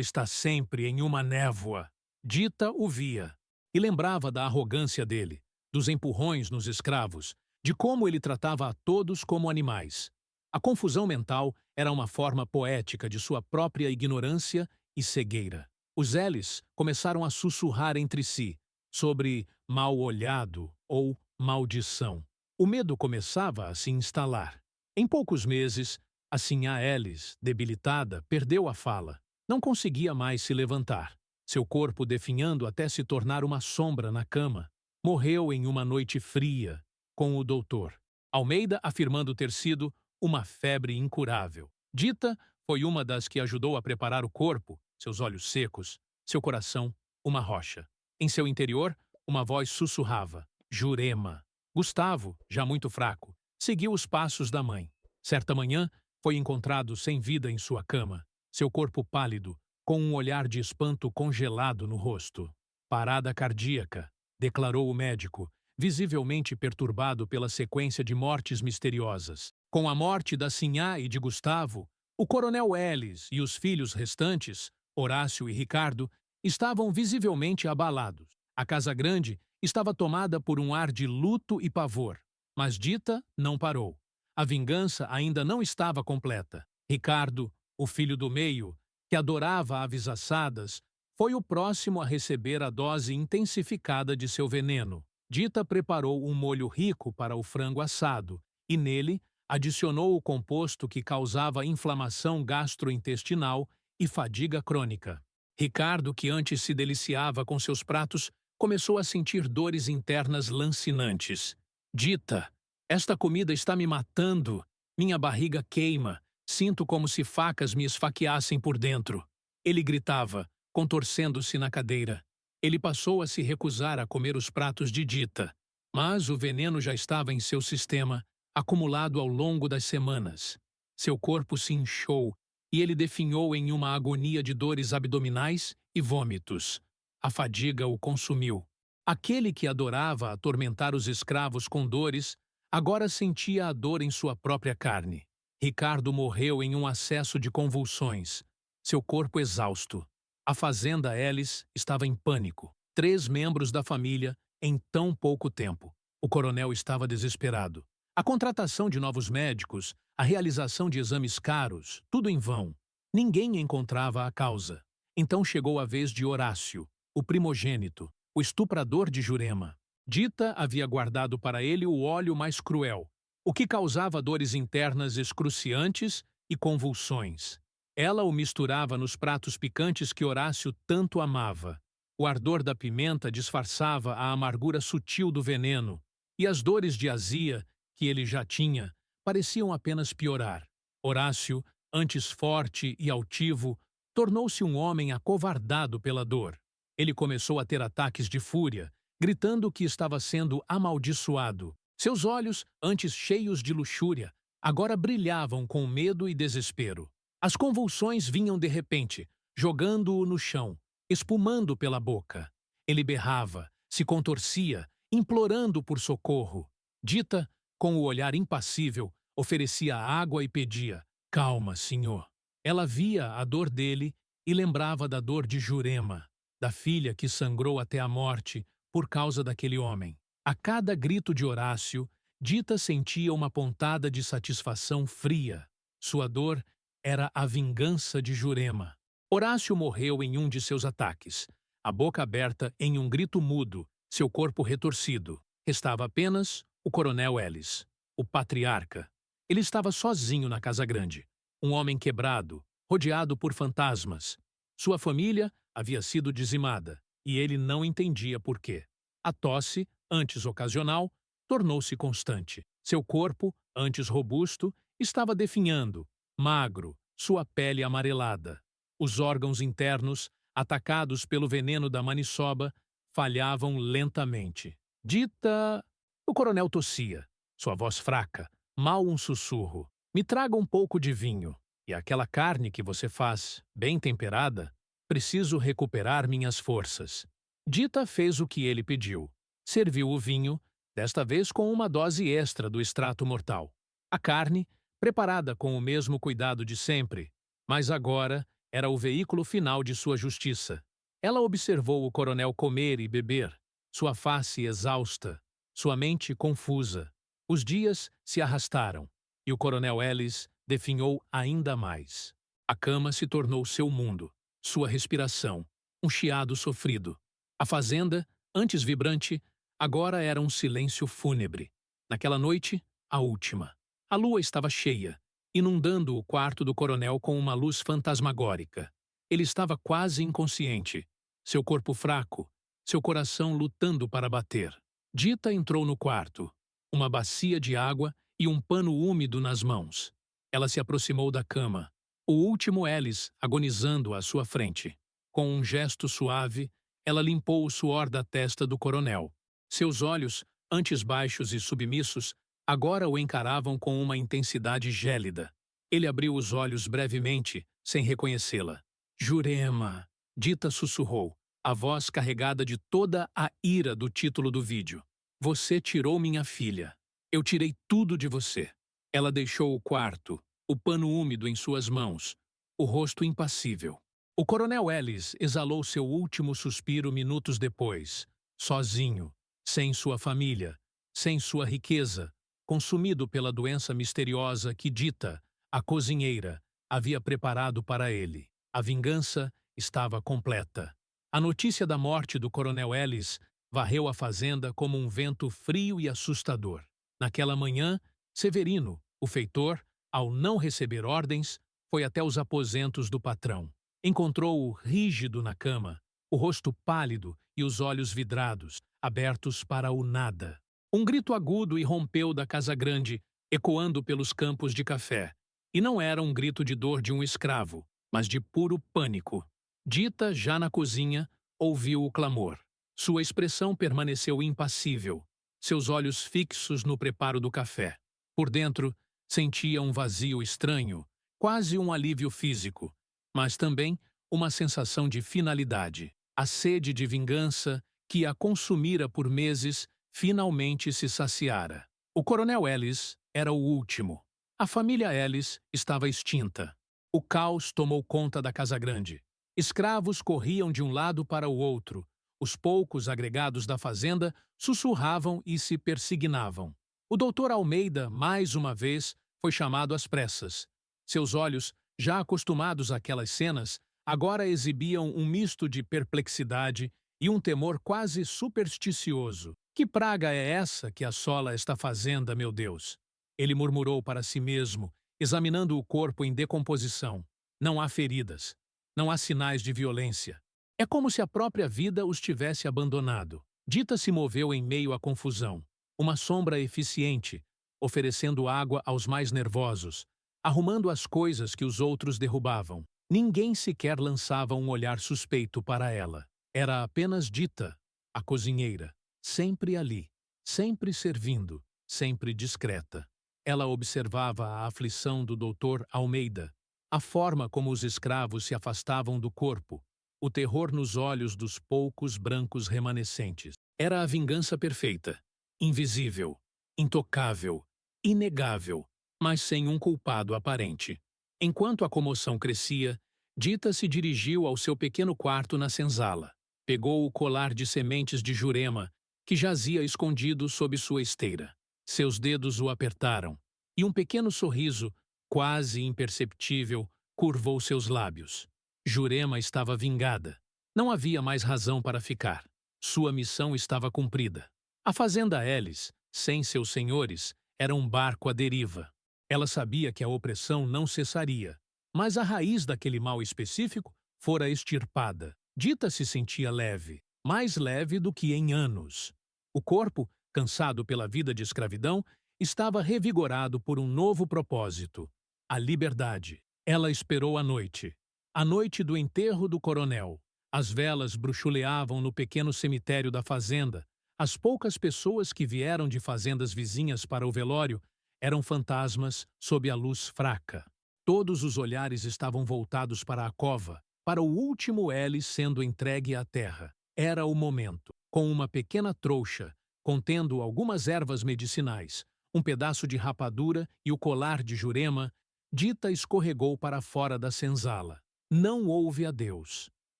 está sempre em uma névoa. Dita o via, e lembrava da arrogância dele, dos empurrões nos escravos, de como ele tratava a todos como animais. A confusão mental era uma forma poética de sua própria ignorância e cegueira. Os Elis começaram a sussurrar entre si sobre mal-olhado ou maldição. O medo começava a se instalar. Em poucos meses, a Sinhá Elis, debilitada, perdeu a fala. Não conseguia mais se levantar. Seu corpo definhando até se tornar uma sombra na cama. Morreu em uma noite fria, com o doutor Almeida afirmando ter sido uma febre incurável. Dita foi uma das que ajudou a preparar o corpo, seus olhos secos, seu coração, uma rocha. Em seu interior, uma voz sussurrava: Jurema. Gustavo, já muito fraco, seguiu os passos da mãe. Certa manhã, foi encontrado sem vida em sua cama, seu corpo pálido, com um olhar de espanto congelado no rosto. Parada cardíaca, declarou o médico, visivelmente perturbado pela sequência de mortes misteriosas. Com a morte da Sinhá e de Gustavo, o coronel Elis e os filhos restantes, Horácio e Ricardo, estavam visivelmente abalados. A casa grande estava tomada por um ar de luto e pavor, mas Dita não parou. A vingança ainda não estava completa. Ricardo, o filho do meio, que adorava aves assadas, foi o próximo a receber a dose intensificada de seu veneno. Dita preparou um molho rico para o frango assado e nele adicionou o composto que causava inflamação gastrointestinal e fadiga crônica. Ricardo, que antes se deliciava com seus pratos, começou a sentir dores internas lancinantes. Dita, esta comida está me matando. Minha barriga queima. Sinto como se facas me esfaqueassem por dentro. Ele gritava, contorcendo-se na cadeira. Ele passou a se recusar a comer os pratos de Dita, mas o veneno já estava em seu sistema, acumulado ao longo das semanas. Seu corpo se inchou e ele definhou em uma agonia de dores abdominais e vômitos. A fadiga o consumiu. Aquele que adorava atormentar os escravos com dores, agora sentia a dor em sua própria carne. Ricardo morreu em um acesso de convulsões, seu corpo exausto. A fazenda Elis estava em pânico. 3 membros da família em tão pouco tempo. O coronel estava desesperado. A contratação de novos médicos, a realização de exames caros, tudo em vão. Ninguém encontrava a causa. Então chegou a vez de Horácio, o primogênito, o estuprador de Jurema. Dita havia guardado para ele o óleo mais cruel, o que causava dores internas excruciantes e convulsões. Ela o misturava nos pratos picantes que Horácio tanto amava. O ardor da pimenta disfarçava a amargura sutil do veneno, e as dores de azia, que ele já tinha, pareciam apenas piorar. Horácio, antes forte e altivo, tornou-se um homem acovardado pela dor. Ele começou a ter ataques de fúria, gritando que estava sendo amaldiçoado. Seus olhos, antes cheios de luxúria, agora brilhavam com medo e desespero. As convulsões vinham de repente, jogando-o no chão, espumando pela boca. Ele berrava, se contorcia, implorando por socorro. Dita, com o olhar impassível, oferecia água e pedia: Calma, senhor. Ela via a dor dele e lembrava da dor de Jurema, da filha que sangrou até a morte por causa daquele homem. A cada grito de Horácio, Dita sentia uma pontada de satisfação fria. Sua dor era a vingança de Jurema. Horácio morreu em um de seus ataques, a boca aberta em um grito mudo, seu corpo retorcido. Restava apenas o coronel Elis, o patriarca. Ele estava sozinho na casa grande, um homem quebrado, rodeado por fantasmas. Sua família havia sido dizimada, e ele não entendia por quê. A tosse, antes ocasional, tornou-se constante. Seu corpo, antes robusto, estava definhando, magro, sua pele amarelada. Os órgãos internos, atacados pelo veneno da maniçoba, falhavam lentamente. Dita... O coronel tossia, sua voz fraca, mal um sussurro. Me traga um pouco de vinho. E aquela carne que você faz, bem temperada? Preciso recuperar minhas forças. Dita fez o que ele pediu. Serviu o vinho, desta vez com uma dose extra do extrato mortal. A carne, preparada com o mesmo cuidado de sempre, mas agora era o veículo final de sua justiça. Ela observou o coronel comer e beber, sua face exausta, sua mente confusa. Os dias se arrastaram, e o coronel Ellis definhou ainda mais. A cama se tornou seu mundo, sua respiração, um chiado sofrido. A fazenda, antes vibrante, agora era um silêncio fúnebre. Naquela noite, a última. A lua estava cheia, inundando o quarto do coronel com uma luz fantasmagórica. Ele estava quase inconsciente, seu corpo fraco, seu coração lutando para bater. Dita entrou no quarto, uma bacia de água e um pano úmido nas mãos. Ela se aproximou da cama, o último Ellis agonizando à sua frente. Com um gesto suave, ela limpou o suor da testa do coronel. Seus olhos, antes baixos e submissos, agora o encaravam com uma intensidade gélida. Ele abriu os olhos brevemente, sem reconhecê-la. Jurema, Dita sussurrou, a voz carregada de toda a ira do título do vídeo. Você tirou minha filha. Eu tirei tudo de você. Ela deixou o quarto, o pano úmido em suas mãos, o rosto impassível. O coronel Ellis exalou seu último suspiro minutos depois, sozinho, sem sua família, sem sua riqueza, consumido pela doença misteriosa que Dita, a cozinheira, havia preparado para ele. A vingança estava completa. A notícia da morte do coronel Ellis varreu a fazenda como um vento frio e assustador. Naquela manhã, Severino, o feitor, ao não receber ordens, foi até os aposentos do patrão. Encontrou-o rígido na cama, o rosto pálido e os olhos vidrados, abertos para o nada. Um grito agudo irrompeu da casa grande, ecoando pelos campos de café. E não era um grito de dor de um escravo, mas de puro pânico. Dita, já na cozinha, ouviu o clamor. Sua expressão permaneceu impassível, seus olhos fixos no preparo do café. Por dentro, sentia um vazio estranho, quase um alívio físico, mas também uma sensação de finalidade. A sede de vingança, que a consumira por meses, finalmente se saciara. O coronel Ellis era o último. A família Ellis estava extinta. O caos tomou conta da casa grande. Escravos corriam de um lado para o outro. Os poucos agregados da fazenda sussurravam e se persignavam. O doutor Almeida, mais uma vez, foi chamado às pressas. Seus olhos, já acostumados àquelas cenas, agora exibiam um misto de perplexidade e um temor quase supersticioso. Que praga é essa que assola esta fazenda, meu Deus? Ele murmurou para si mesmo, examinando o corpo em decomposição. Não há feridas. Não há sinais de violência. É como se a própria vida os tivesse abandonado. Dita se moveu em meio à confusão. Uma sombra eficiente, oferecendo água aos mais nervosos, arrumando as coisas que os outros derrubavam. Ninguém sequer lançava um olhar suspeito para ela. Era apenas Dita, a cozinheira, sempre ali, sempre servindo, sempre discreta. Ela observava a aflição do doutor Almeida, a forma como os escravos se afastavam do corpo, o terror nos olhos dos poucos brancos remanescentes. Era a vingança perfeita, invisível, intocável, inegável, mas sem um culpado aparente. Enquanto a comoção crescia, Dita se dirigiu ao seu pequeno quarto na senzala. Pegou o colar de sementes de Jurema, que jazia escondido sob sua esteira. Seus dedos o apertaram, e um pequeno sorriso, quase imperceptível, curvou seus lábios. Jurema estava vingada. Não havia mais razão para ficar. Sua missão estava cumprida. A fazenda Ellis, sem seus senhores, era um barco à deriva. Ela sabia que a opressão não cessaria, mas a raiz daquele mal específico fora extirpada. Dita se sentia leve, mais leve do que em anos. O corpo, cansado pela vida de escravidão, estava revigorado por um novo propósito: a liberdade. Ela esperou a noite do enterro do coronel. As velas bruxuleavam no pequeno cemitério da fazenda. As poucas pessoas que vieram de fazendas vizinhas para o velório eram fantasmas sob a luz fraca. Todos os olhares estavam voltados para a cova, para o último L sendo entregue à terra. Era o momento. Com uma pequena trouxa, contendo algumas ervas medicinais, um pedaço de rapadura e o colar de Jurema, Dita escorregou para fora da senzala. Não houve adeus.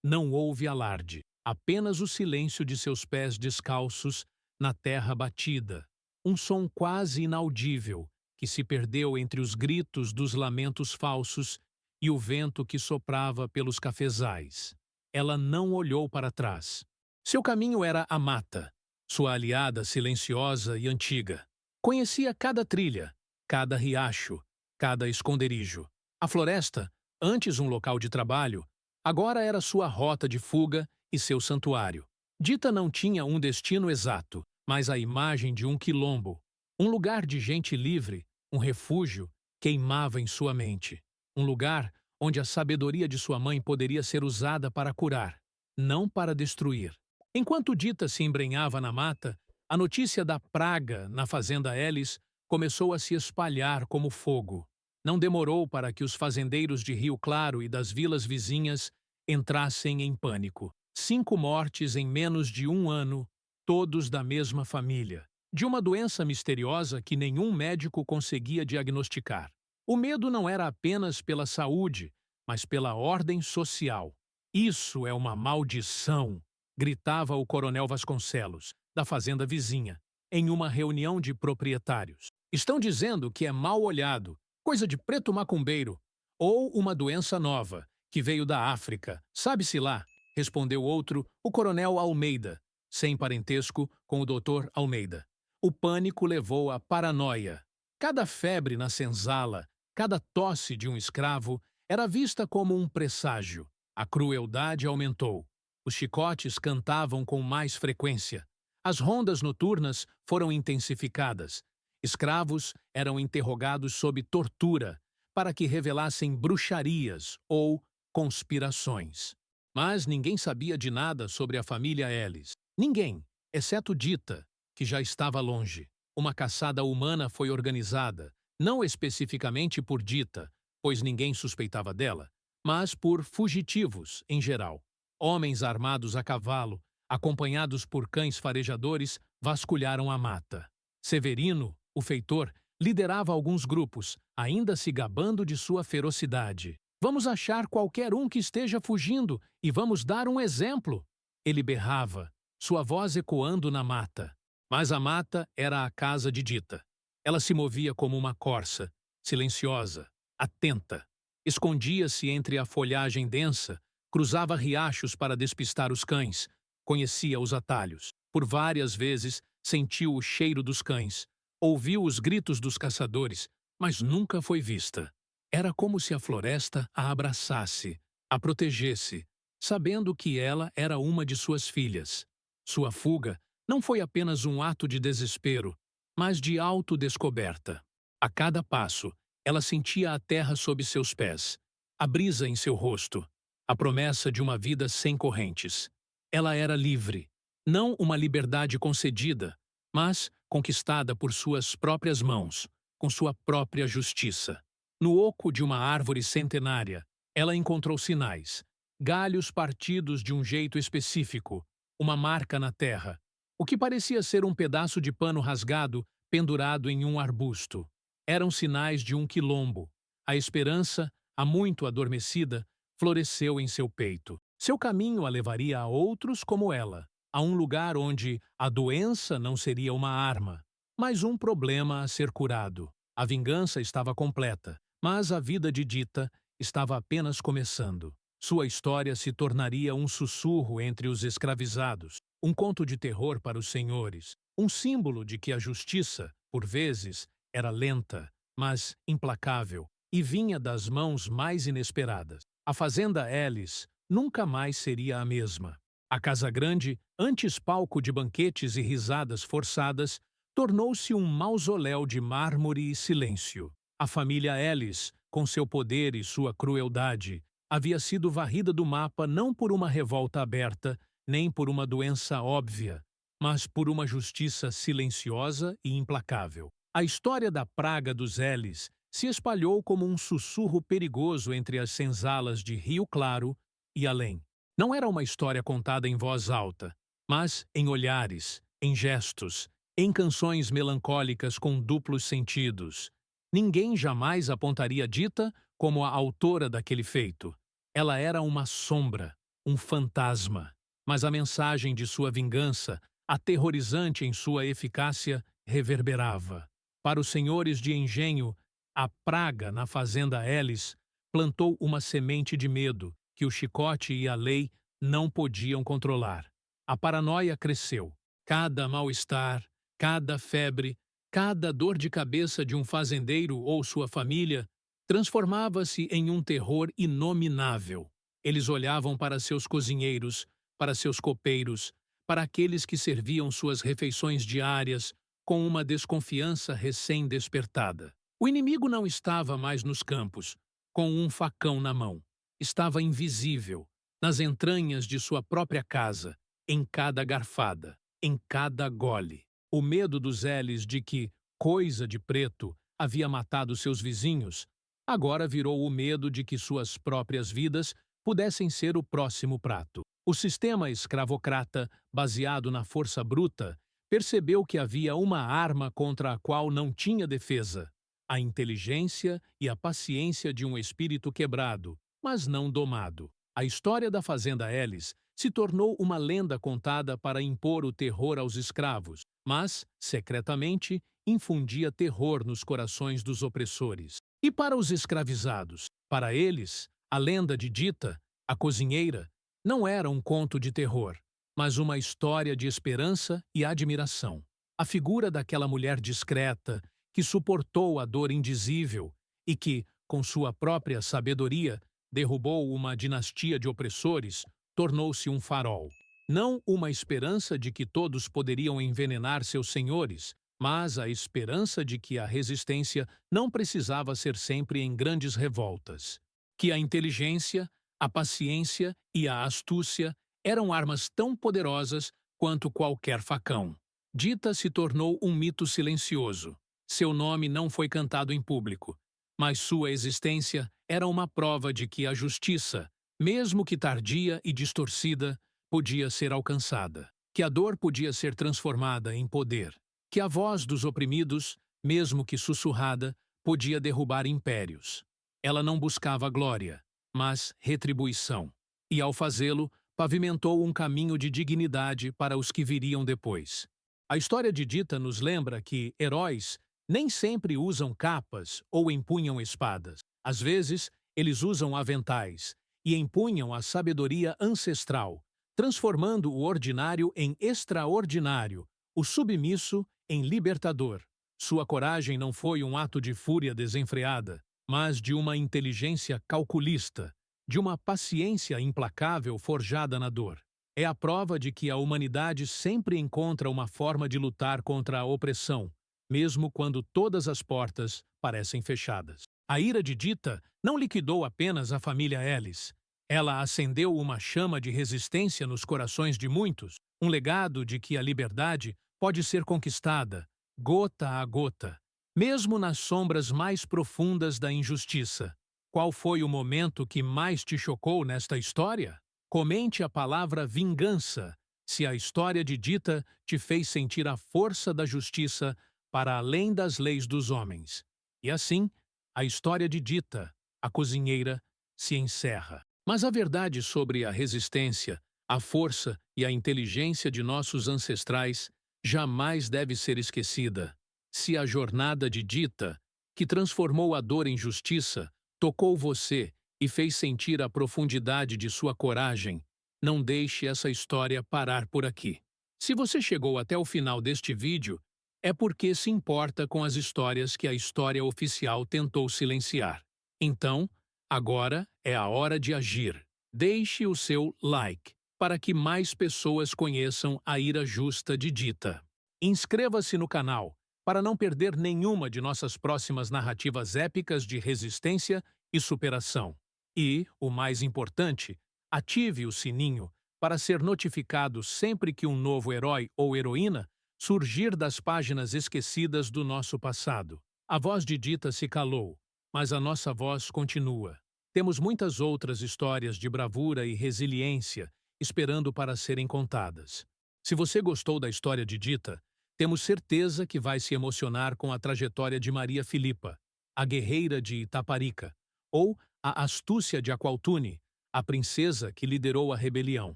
Não houve alarde. Apenas o silêncio de seus pés descalços na terra batida. Um som quase inaudível que se perdeu entre os gritos dos lamentos falsos e o vento que soprava pelos cafezais. Ela não olhou para trás. Seu caminho era a mata, sua aliada silenciosa e antiga. Conhecia cada trilha, cada riacho, cada esconderijo. A floresta, antes um local de trabalho, agora era sua rota de fuga e seu santuário. Dita não tinha um destino exato, mas a imagem de um quilombo, um lugar de gente livre, um refúgio, queimava em sua mente. Um lugar onde a sabedoria de sua mãe poderia ser usada para curar, não para destruir. Enquanto Dita se embrenhava na mata, a notícia da praga na fazenda Ellis começou a se espalhar como fogo. Não demorou para que os fazendeiros de Rio Claro e das vilas vizinhas entrassem em pânico. 5 mortes em menos de um ano, todos da mesma família, de uma doença misteriosa que nenhum médico conseguia diagnosticar. O medo não era apenas pela saúde, mas pela ordem social. Isso é uma maldição, gritava o coronel Vasconcelos, da fazenda vizinha, em uma reunião de proprietários. Estão dizendo que é mal olhado, coisa de preto macumbeiro, ou uma doença nova, que veio da África, sabe-se lá, respondeu outro, o coronel Almeida, sem parentesco com o doutor Almeida. O pânico levou à paranoia. Cada febre na senzala, cada tosse de um escravo era vista como um presságio. A crueldade aumentou. Os chicotes cantavam com mais frequência. As rondas noturnas foram intensificadas. Escravos eram interrogados sob tortura para que revelassem bruxarias ou conspirações. Mas ninguém sabia de nada sobre a família Ellis. Ninguém, exceto Dita, que já estava longe. Uma caçada humana foi organizada, não especificamente por Dita, pois ninguém suspeitava dela, mas por fugitivos em geral. Homens armados a cavalo, acompanhados por cães farejadores, vasculharam a mata. Severino, o feitor, liderava alguns grupos, ainda se gabando de sua ferocidade. Vamos achar qualquer um que esteja fugindo e vamos dar um exemplo. Ele berrava, sua voz ecoando na mata. Mas a mata era a casa de Dita. Ela se movia como uma corça, silenciosa, atenta. Escondia-se entre a folhagem densa, cruzava riachos para despistar os cães, conhecia os atalhos. Por várias vezes sentiu o cheiro dos cães, ouviu os gritos dos caçadores, mas nunca foi vista. Era como se a floresta a abraçasse, a protegesse, sabendo que ela era uma de suas filhas. Sua fuga não foi apenas um ato de desespero, mas de autodescoberta. A cada passo, ela sentia a terra sob seus pés, a brisa em seu rosto, a promessa de uma vida sem correntes. Ela era livre, não uma liberdade concedida, mas conquistada por suas próprias mãos, com sua própria justiça. No oco de uma árvore centenária, ela encontrou sinais, galhos partidos de um jeito específico, uma marca na terra, o que parecia ser um pedaço de pano rasgado pendurado em um arbusto. Eram sinais de um quilombo. A esperança, há muito adormecida, floresceu em seu peito. Seu caminho a levaria a outros como ela, a um lugar onde a doença não seria uma arma, mas um problema a ser curado. A vingança estava completa, mas a vida de Dita estava apenas começando. Sua história se tornaria um sussurro entre os escravizados, um conto de terror para os senhores, um símbolo de que a justiça, por vezes, era lenta, mas implacável, e vinha das mãos mais inesperadas. A fazenda Ellis nunca mais seria a mesma. A Casa Grande, antes palco de banquetes e risadas forçadas, tornou-se um mausoléu de mármore e silêncio. A família Ellis, com seu poder e sua crueldade, havia sido varrida do mapa não por uma revolta aberta, nem por uma doença óbvia, mas por uma justiça silenciosa e implacável. A história da praga dos Ellis se espalhou como um sussurro perigoso entre as senzalas de Rio Claro e além. Não era uma história contada em voz alta, mas em olhares, em gestos, em canções melancólicas com duplos sentidos. Ninguém jamais apontaria Dita como a autora daquele feito. Ela era uma sombra, um fantasma. Mas a mensagem de sua vingança, aterrorizante em sua eficácia, reverberava. Para os senhores de engenho, a praga na fazenda Ellis plantou uma semente de medo que o chicote e a lei não podiam controlar. A paranoia cresceu. Cada mal-estar, cada febre, cada dor de cabeça de um fazendeiro ou sua família transformava-se em um terror inominável. Eles olhavam para seus cozinheiros, para seus copeiros, para aqueles que serviam suas refeições diárias com uma desconfiança recém-despertada. O inimigo não estava mais nos campos, com um facão na mão. Estava invisível, nas entranhas de sua própria casa, em cada garfada, em cada gole. O medo dos Ellis de que Coisa de Preto havia matado seus vizinhos agora virou o medo de que suas próprias vidas pudessem ser o próximo prato. O sistema escravocrata, baseado na força bruta, percebeu que havia uma arma contra a qual não tinha defesa: a inteligência e a paciência de um espírito quebrado, mas não domado. A história da Fazenda Ellis se tornou uma lenda contada para impor o terror aos escravos, mas, secretamente, infundia terror nos corações dos opressores. E para os escravizados? Para eles, a lenda de Dita, a cozinheira, não era um conto de terror, mas uma história de esperança e admiração. A figura daquela mulher discreta, que suportou a dor indizível e que, com sua própria sabedoria, derrubou uma dinastia de opressores, tornou-se um farol. Não uma esperança de que todos poderiam envenenar seus senhores, mas a esperança de que a resistência não precisava ser sempre em grandes revoltas. Que a inteligência, a paciência e a astúcia eram armas tão poderosas quanto qualquer facão. Dita se tornou um mito silencioso. Seu nome não foi cantado em público, mas sua existência era uma prova de que a justiça, mesmo que tardia e distorcida, podia ser alcançada, que a dor podia ser transformada em poder, que a voz dos oprimidos, mesmo que sussurrada, podia derrubar impérios. Ela não buscava glória, mas retribuição, e ao fazê-lo, pavimentou um caminho de dignidade para os que viriam depois. A história de Dita nos lembra que heróis nem sempre usam capas ou empunham espadas. Às vezes, eles usam aventais e empunham a sabedoria ancestral, transformando o ordinário em extraordinário, o submisso em libertador. Sua coragem não foi um ato de fúria desenfreada, mas de uma inteligência calculista, de uma paciência implacável forjada na dor. É a prova de que a humanidade sempre encontra uma forma de lutar contra a opressão, mesmo quando todas as portas parecem fechadas. A ira de Dita não liquidou apenas a família Ellis. Ela acendeu uma chama de resistência nos corações de muitos, um legado de que a liberdade pode ser conquistada, gota a gota, mesmo nas sombras mais profundas da injustiça. Qual foi o momento que mais te chocou nesta história? Comente a palavra vingança, se a história de Dita te fez sentir a força da justiça para além das leis dos homens. E assim, a história de Dita, a cozinheira, se encerra. Mas a verdade sobre a resistência, a força e a inteligência de nossos ancestrais jamais deve ser esquecida. Se a jornada de Dita, que transformou a dor em justiça, tocou você e fez sentir a profundidade de sua coragem, não deixe essa história parar por aqui. Se você chegou até o final deste vídeo, é porque se importa com as histórias que a história oficial tentou silenciar. Então, agora é a hora de agir. Deixe o seu like para que mais pessoas conheçam a ira justa de Dita. Inscreva-se no canal para não perder nenhuma de nossas próximas narrativas épicas de resistência e superação. E, o mais importante, ative o sininho para ser notificado sempre que um novo herói ou heroína surgir das páginas esquecidas do nosso passado. A voz de Dita se calou, mas a nossa voz continua. Temos muitas outras histórias de bravura e resiliência esperando para serem contadas. Se você gostou da história de Dita, Temos certeza que vai se emocionar com a trajetória de Maria Filipa, a guerreira de Itaparica, ou a astúcia de Aqualtune, a princesa que liderou a rebelião.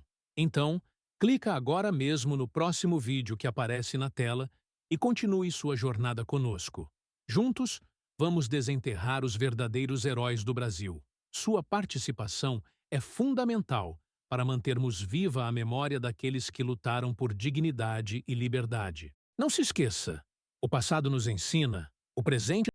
Então, clica agora mesmo no próximo vídeo que aparece na tela e continue sua jornada conosco. Juntos, vamos desenterrar os verdadeiros heróis do Brasil. Sua participação é fundamental para mantermos viva a memória daqueles que lutaram por dignidade e liberdade. Não se esqueça, o passado nos ensina, o presente